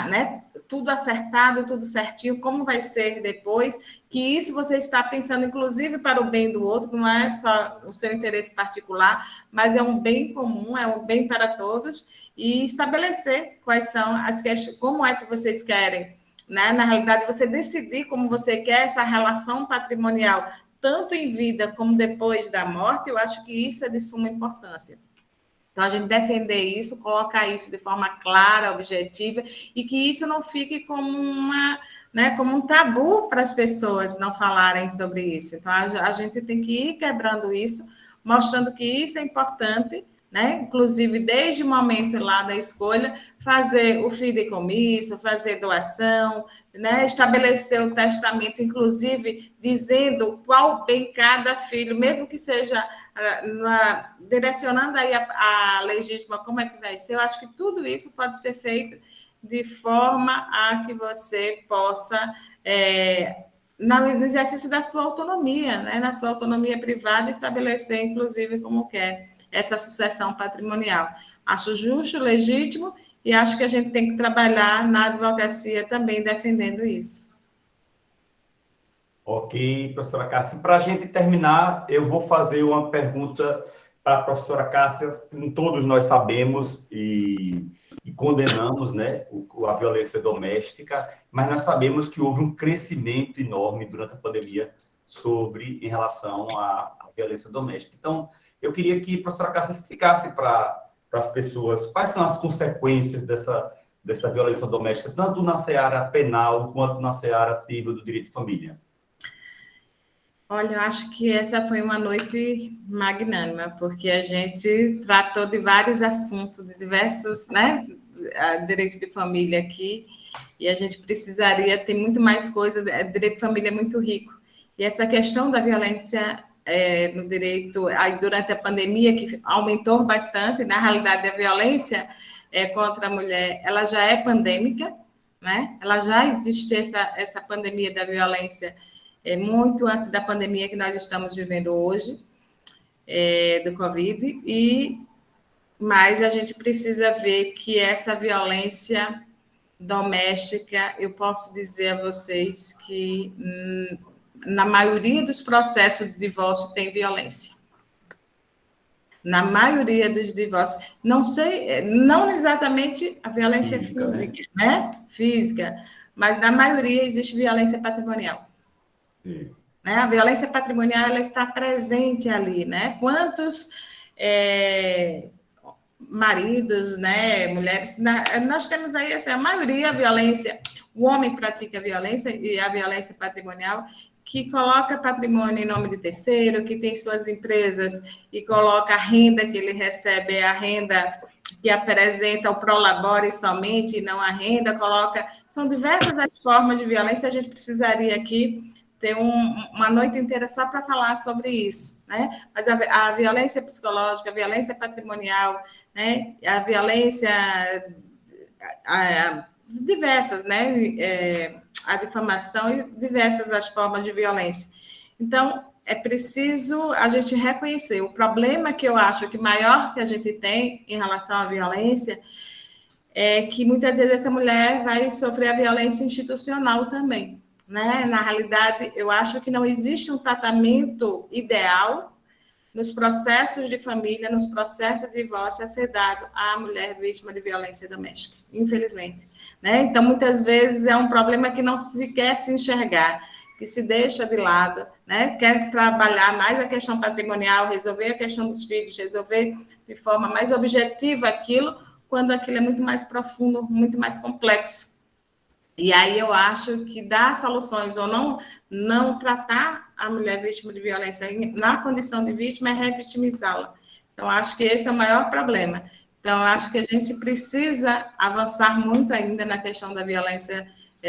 né, tudo acertado, tudo certinho, como vai ser depois, que isso você está pensando, inclusive, para o bem do outro, não é só o seu interesse particular, mas é um bem comum, é um bem para todos, e estabelecer quais são as questões, como é que vocês querem, né? Na realidade, você decidir como você quer essa relação patrimonial, tanto em vida como depois da morte, eu acho que isso é de suma importância. Então, a gente defender isso, colocar isso de forma clara, objetiva, e que isso não fique como como um tabu para as pessoas não falarem sobre isso. Então, a gente tem que ir quebrando isso, mostrando que isso é importante, né? Inclusive, desde o momento lá da escolha, fazer o fideicomisso, fazer doação, né? Estabelecer o testamento, inclusive, dizendo qual bem cada filho, mesmo que seja direcionando aí a legítima como é que vai ser, eu acho que tudo isso pode ser feito de forma a que você possa, no exercício da sua autonomia, né? Na sua autonomia privada, estabelecer, inclusive, como quer essa sucessão patrimonial. Acho justo, legítimo e acho que a gente tem que trabalhar na advocacia também defendendo isso. Ok, professora Cássia. Para a gente terminar, eu vou fazer uma pergunta para a professora Cássia. Todos nós sabemos e condenamos, né, a violência doméstica, mas nós sabemos que houve um crescimento enorme durante a pandemia em relação à violência doméstica. Então, eu queria que a professora Cássia explicasse para as pessoas quais são as consequências dessa violência doméstica, tanto na seara penal quanto na seara civil do direito de família. Olha, eu acho que essa foi uma noite magnânima, porque a gente tratou de vários assuntos, de diversos, né, direito de família aqui, e a gente precisaria ter muito mais coisa, direito de família é muito rico. E essa questão da violência no direito, aí durante a pandemia, que aumentou bastante, na realidade a violência contra a mulher, ela já é pandêmica, né? Ela já existe essa pandemia da violência muito antes da pandemia que nós estamos vivendo hoje, do Covid, mas a gente precisa ver que essa violência doméstica, eu posso dizer a vocês que na maioria dos processos de divórcio tem violência. Na maioria dos divórcios, não sei, não exatamente a violência física, né? Física, mas na maioria existe violência patrimonial. Sim. Né? A violência patrimonial ela está presente ali, né? Quantos maridos, né, mulheres, nós temos aí a maioria a violência, o homem pratica a violência e a violência patrimonial, que coloca patrimônio em nome de terceiro, que tem suas empresas e coloca a renda que ele recebe, a renda que apresenta o prolabore somente, e não a renda, são diversas as formas de violência, a gente precisaria aqui ter uma noite inteira só para falar sobre isso, né? Mas a violência psicológica, a violência patrimonial, né? A violência diversas, né? A difamação e diversas as formas de violência. Então, é preciso a gente reconhecer. O problema que eu acho que maior que a gente tem em relação à violência é que muitas vezes essa mulher vai sofrer a violência institucional também, né? Na realidade, eu acho que não existe um tratamento ideal nos processos de família, nos processos de divórcio a ser dado à mulher vítima de violência doméstica, infelizmente. Né? Então, muitas vezes é um problema que não se quer se enxergar, que se deixa de lado, né? Quer trabalhar mais a questão patrimonial, resolver a questão dos filhos, resolver de forma mais objetiva aquilo, quando aquilo é muito mais profundo, muito mais complexo. E aí eu acho que dar soluções ou não tratar a mulher vítima de violência na condição de vítima é revitimizá-la. Então, acho que esse é o maior problema. Então, eu acho que a gente precisa avançar muito ainda na questão da violência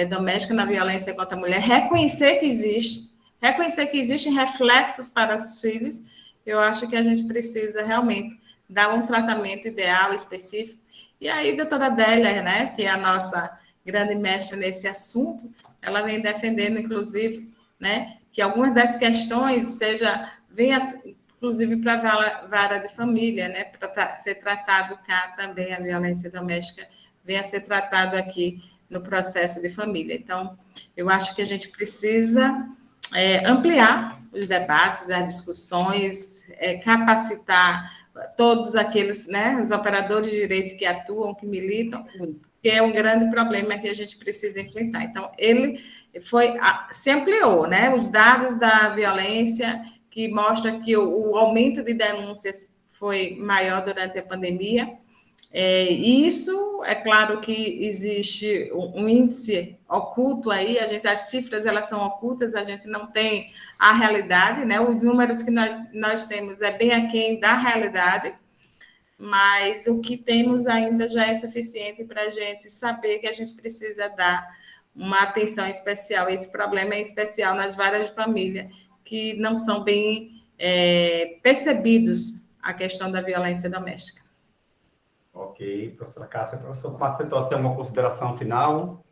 doméstica, na violência contra a mulher, reconhecer que existem reflexos para os filhos. Eu acho que a gente precisa realmente dar um tratamento ideal, específico. E aí, doutora Adélia, né, que é a nossa grande mestra nesse assunto, ela vem defendendo, inclusive, né, que algumas das questões venha, inclusive, para a vara de família, né, para ser tratado cá também a violência doméstica, venha ser tratado aqui no processo de família. Então, eu acho que a gente precisa ampliar os debates, as discussões, capacitar todos aqueles, né, os operadores de direito que atuam, que militam, que é um grande problema que a gente precisa enfrentar. Então, ele se ampliou, né? Os dados da violência, que mostram que o aumento de denúncias foi maior durante a pandemia. Isso, é claro que existe um índice oculto aí, as cifras elas são ocultas, a gente não tem a realidade, né? Os números que nós temos é bem aquém da realidade, mas o que temos ainda já é suficiente para a gente saber que a gente precisa dar uma atenção especial. Esse problema é especial nas várias famílias que não são bem percebidos a questão da violência doméstica. Ok, professora Cássia. Professor Pato Santos, tem alguma consideração final?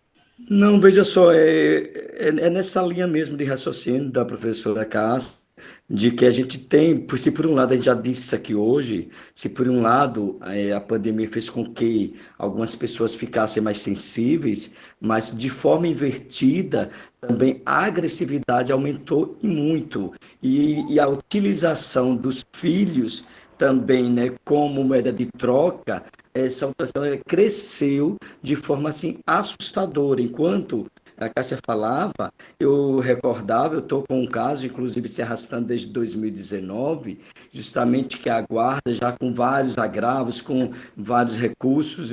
Não, veja só, é nessa linha mesmo de raciocínio da professora Cássia. de que a gente tem, se por um lado, a gente já disse isso aqui hoje, se por um lado a pandemia fez com que algumas pessoas ficassem mais sensíveis, mas de forma invertida, também a agressividade aumentou e muito. E a utilização dos filhos também, né, como moeda de troca, essa utilização cresceu de forma assim assustadora, enquanto a Cássia falava, eu recordava, eu estou com um caso, inclusive se arrastando desde 2019, justamente que a guarda, já com vários agravos, com vários recursos,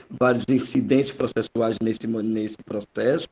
vários incidentes processuais nesse processo,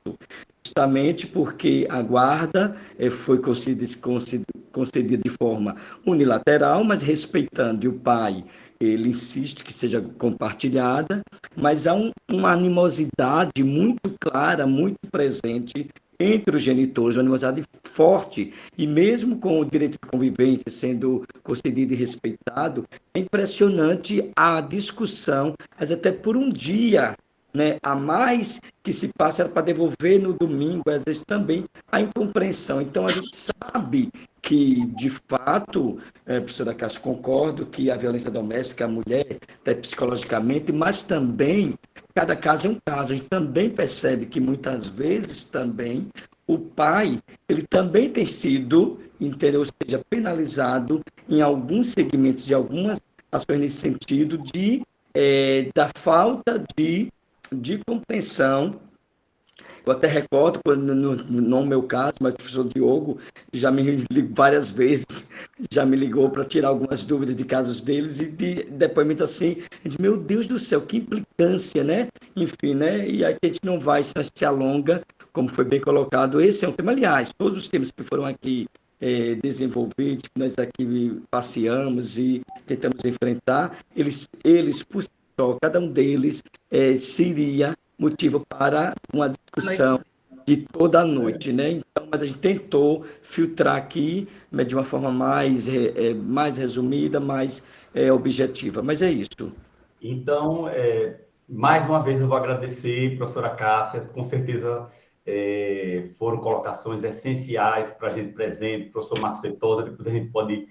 justamente porque a guarda foi concedida de forma unilateral, mas respeitando, e o pai, ele insiste que seja compartilhada, mas há uma animosidade muito clara, muito presente entre os genitores, uma animosidade forte, e mesmo com o direito de convivência sendo concedido e respeitado, é impressionante a discussão, mas até por um dia, né, a mais que se passa era para devolver no domingo, às vezes também a incompreensão. Então, a gente sabe que, de fato, professora Cássio, concordo que a violência doméstica, a mulher, até psicologicamente, mas também, cada caso é um caso. A gente também percebe que, muitas vezes, também, o pai, ele também tem sido, entendeu? Ou seja, penalizado em alguns segmentos de algumas ações nesse sentido da falta de compreensão. Eu até recordo, no meu caso, mas o professor Diogo já me ligou várias vezes, já me ligou para tirar algumas dúvidas de casos deles e de depoimentos assim, de meu Deus do céu, que implicância, né? Enfim, né? E aí a gente não vai, se alonga, como foi bem colocado. Esse é um tema, aliás, todos os temas que foram aqui desenvolvidos, que nós aqui passeamos e tentamos enfrentar, eles por si só, cada um deles seria motivo para uma discussão de toda a noite, né? Então, mas a gente tentou filtrar aqui, né, de uma forma mais resumida, mais objetiva. Mas é isso. Então, mais uma vez eu vou agradecer, professora Cássia, com certeza foram colocações essenciais para a gente presente, professor Marcos Feitosa, depois a gente pode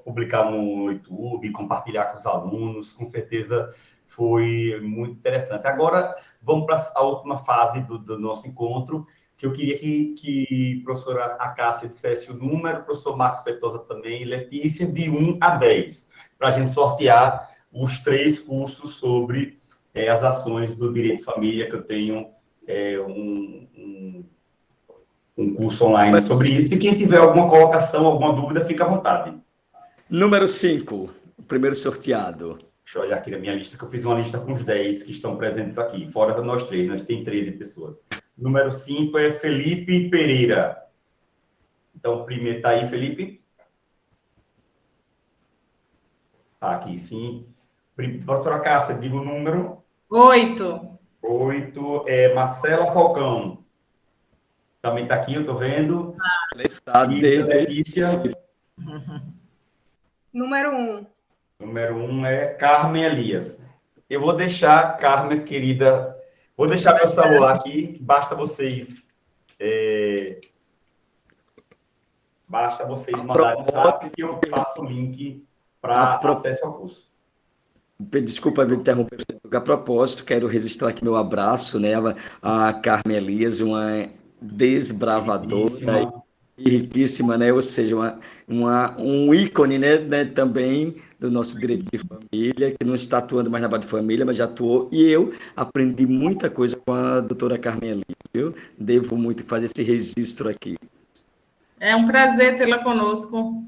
publicar no YouTube, compartilhar com os alunos, com certeza foi muito interessante. Agora, vamos para a última fase do nosso encontro, que eu queria que a professora Acácia dissesse o número, o professor Marcos Feitosa também, e Letícia, de 1 a 10, para a gente sortear os 3 cursos sobre as ações do direito de família, que eu tenho um curso online sobre isso. E quem tiver alguma colocação, alguma dúvida, fica à vontade. Número 5, o primeiro sorteado. Deixa eu olhar aqui na minha lista, que eu fiz uma lista com os 10 que estão presentes aqui, fora de nós 3, nós tem 13 pessoas. Número 5 é Felipe Pereira. Então, primeiro está aí, Felipe? Está aqui, sim. Professora Cássia, diga o número. 8. 8 é Marcela Falcão. Também está aqui, eu estou vendo. E Letícia. Número 1. Número 1 é Carmen Elias. Eu vou deixar, Carmen, querida, vou deixar meu celular aqui, basta vocês mandarem o WhatsApp que eu passo o link para acesso ao curso. Desculpa me interromper. A propósito, quero registrar aqui meu abraço, né, a Carmen Elias, uma desbravadora e riquíssima, né, ou seja, um ícone, né, também do nosso direito de família, que não está atuando mais na base de família, mas já atuou, e eu aprendi muita coisa com a doutora Carmen Elias, eu devo muito fazer esse registro aqui. É um prazer tê-la conosco.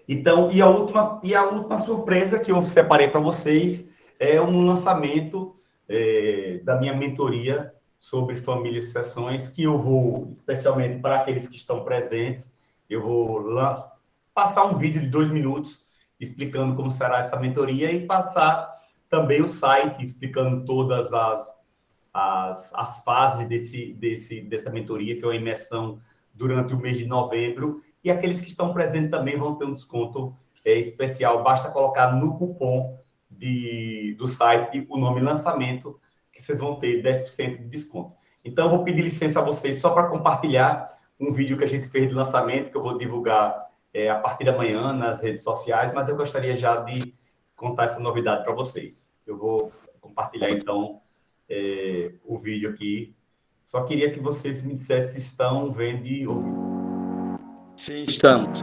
Então, e a última surpresa que eu separei para vocês é um lançamento da minha mentoria sobre família e sucessões, que eu vou, especialmente para aqueles que estão presentes, eu vou passar um vídeo de 2 minutos explicando como será essa mentoria e passar também o site explicando todas as fases dessa mentoria, que é uma imersão durante o mês de novembro. E aqueles que estão presentes também vão ter um desconto especial. Basta colocar no cupom do site o nome lançamento, que vocês vão ter 10% de desconto. Então, eu vou pedir licença a vocês só para compartilhar um vídeo que a gente fez de lançamento, que eu vou divulgar a partir da manhã nas redes sociais, mas eu gostaria já de contar essa novidade para vocês. Eu vou compartilhar, então, o vídeo aqui. Só queria que vocês me dissessem se estão vendo e ouvindo. Sim, estamos.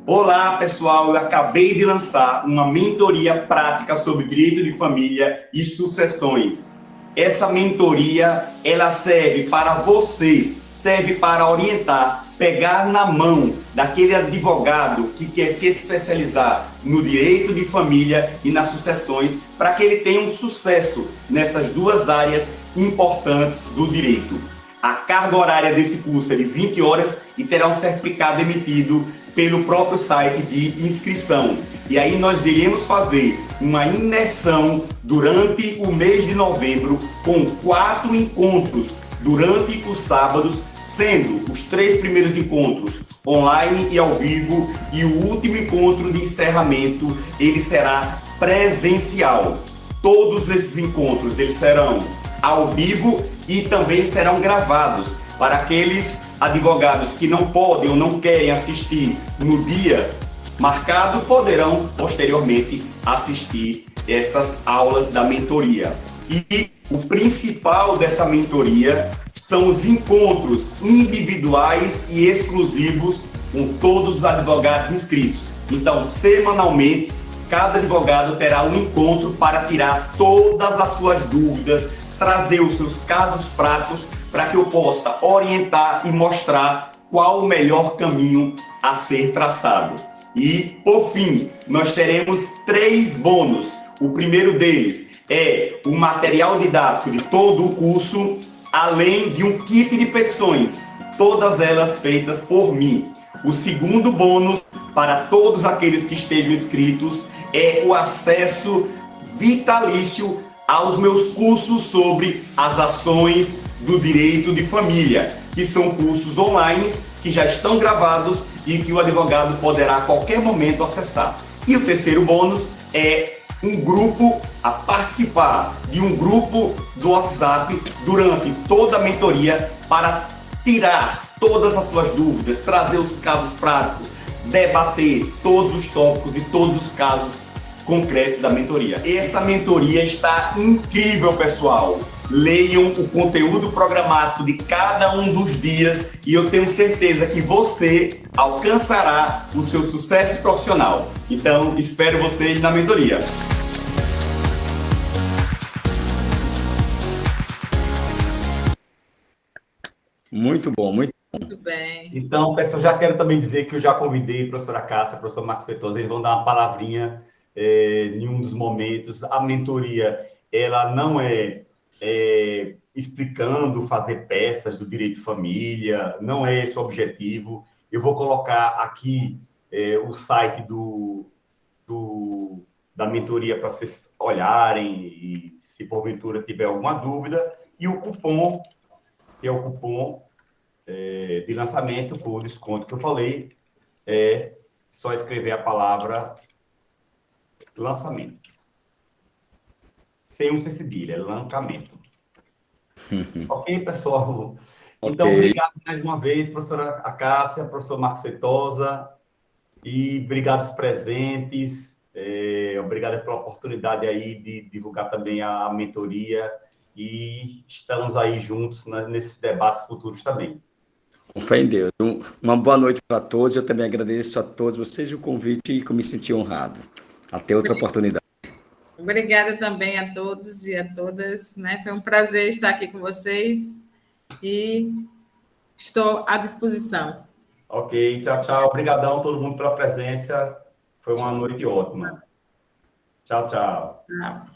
Olá, pessoal. Eu acabei de lançar uma mentoria prática sobre direito de família e sucessões. Essa mentoria, ela serve para você, serve para orientar, pegar na mão daquele advogado que quer se especializar no direito de família e nas sucessões, para que ele tenha um sucesso nessas duas áreas importantes do direito. A carga horária desse curso é de 20 horas e terá um certificado emitido pelo próprio site de inscrição. E aí nós iremos fazer uma imersão durante o mês de novembro com 4 encontros durante os sábados, sendo os 3 primeiros encontros online e ao vivo, e o último encontro de encerramento ele será presencial. Todos esses encontros eles serão ao vivo e também serão gravados para aqueles advogados que não podem ou não querem assistir no dia marcado, poderão posteriormente assistir essas aulas da mentoria. E o principal dessa mentoria são os encontros individuais e exclusivos com todos os advogados inscritos. Então, semanalmente, cada advogado terá um encontro para tirar todas as suas dúvidas, trazer os seus casos práticos para que eu possa orientar e mostrar qual o melhor caminho a ser traçado. E, por fim, nós teremos 3 bônus. O primeiro deles é o material didático de todo o curso, além de um kit de petições, todas elas feitas por mim. O segundo bônus, para todos aqueles que estejam inscritos, é o acesso vitalício aos meus cursos sobre as ações do direito de família, que são cursos online que já estão gravados e que o advogado poderá a qualquer momento acessar. E o terceiro bônus é um grupo a participar de um grupo do WhatsApp durante toda a mentoria para tirar todas as suas dúvidas, trazer os casos práticos, debater todos os tópicos e todos os casos concretos da mentoria. Essa mentoria está incrível, pessoal. Leiam o conteúdo programático de cada um dos dias e eu tenho certeza que você alcançará o seu sucesso profissional. Então, espero vocês na mentoria. Muito bom, muito Muito bem. Então, pessoal, já quero também dizer que eu já convidei a professora Cássia, a professor Marcos Feitosa, eles vão dar uma palavrinha em um dos momentos. A mentoria, ela não é explicando fazer peças do direito de família, não é esse o objetivo. Eu vou colocar aqui o site da mentoria para vocês olharem e, se porventura tiver alguma dúvida, e o cupom, que é o cupom de lançamento por desconto que eu falei, é só escrever a palavra lançamento. Sem um cedilha, é lancamento. Ok, pessoal? Então, Ok. obrigado mais uma vez, professora Acácia, professor Marcos Feitosa, e obrigado aos presentes, obrigado pela oportunidade aí de divulgar também a mentoria, e estamos aí juntos nesses debates futuros também. Com fé em Deus. Uma boa noite para todos. Eu também agradeço a todos vocês o convite e me senti honrado. Até outra oportunidade. Obrigada também a todos e a todas, né? Foi um prazer estar aqui com vocês e estou à disposição. Ok, tchau, tchau. Obrigadão a todo mundo pela presença. Foi uma noite ótima. Tchau, tchau. Tchau.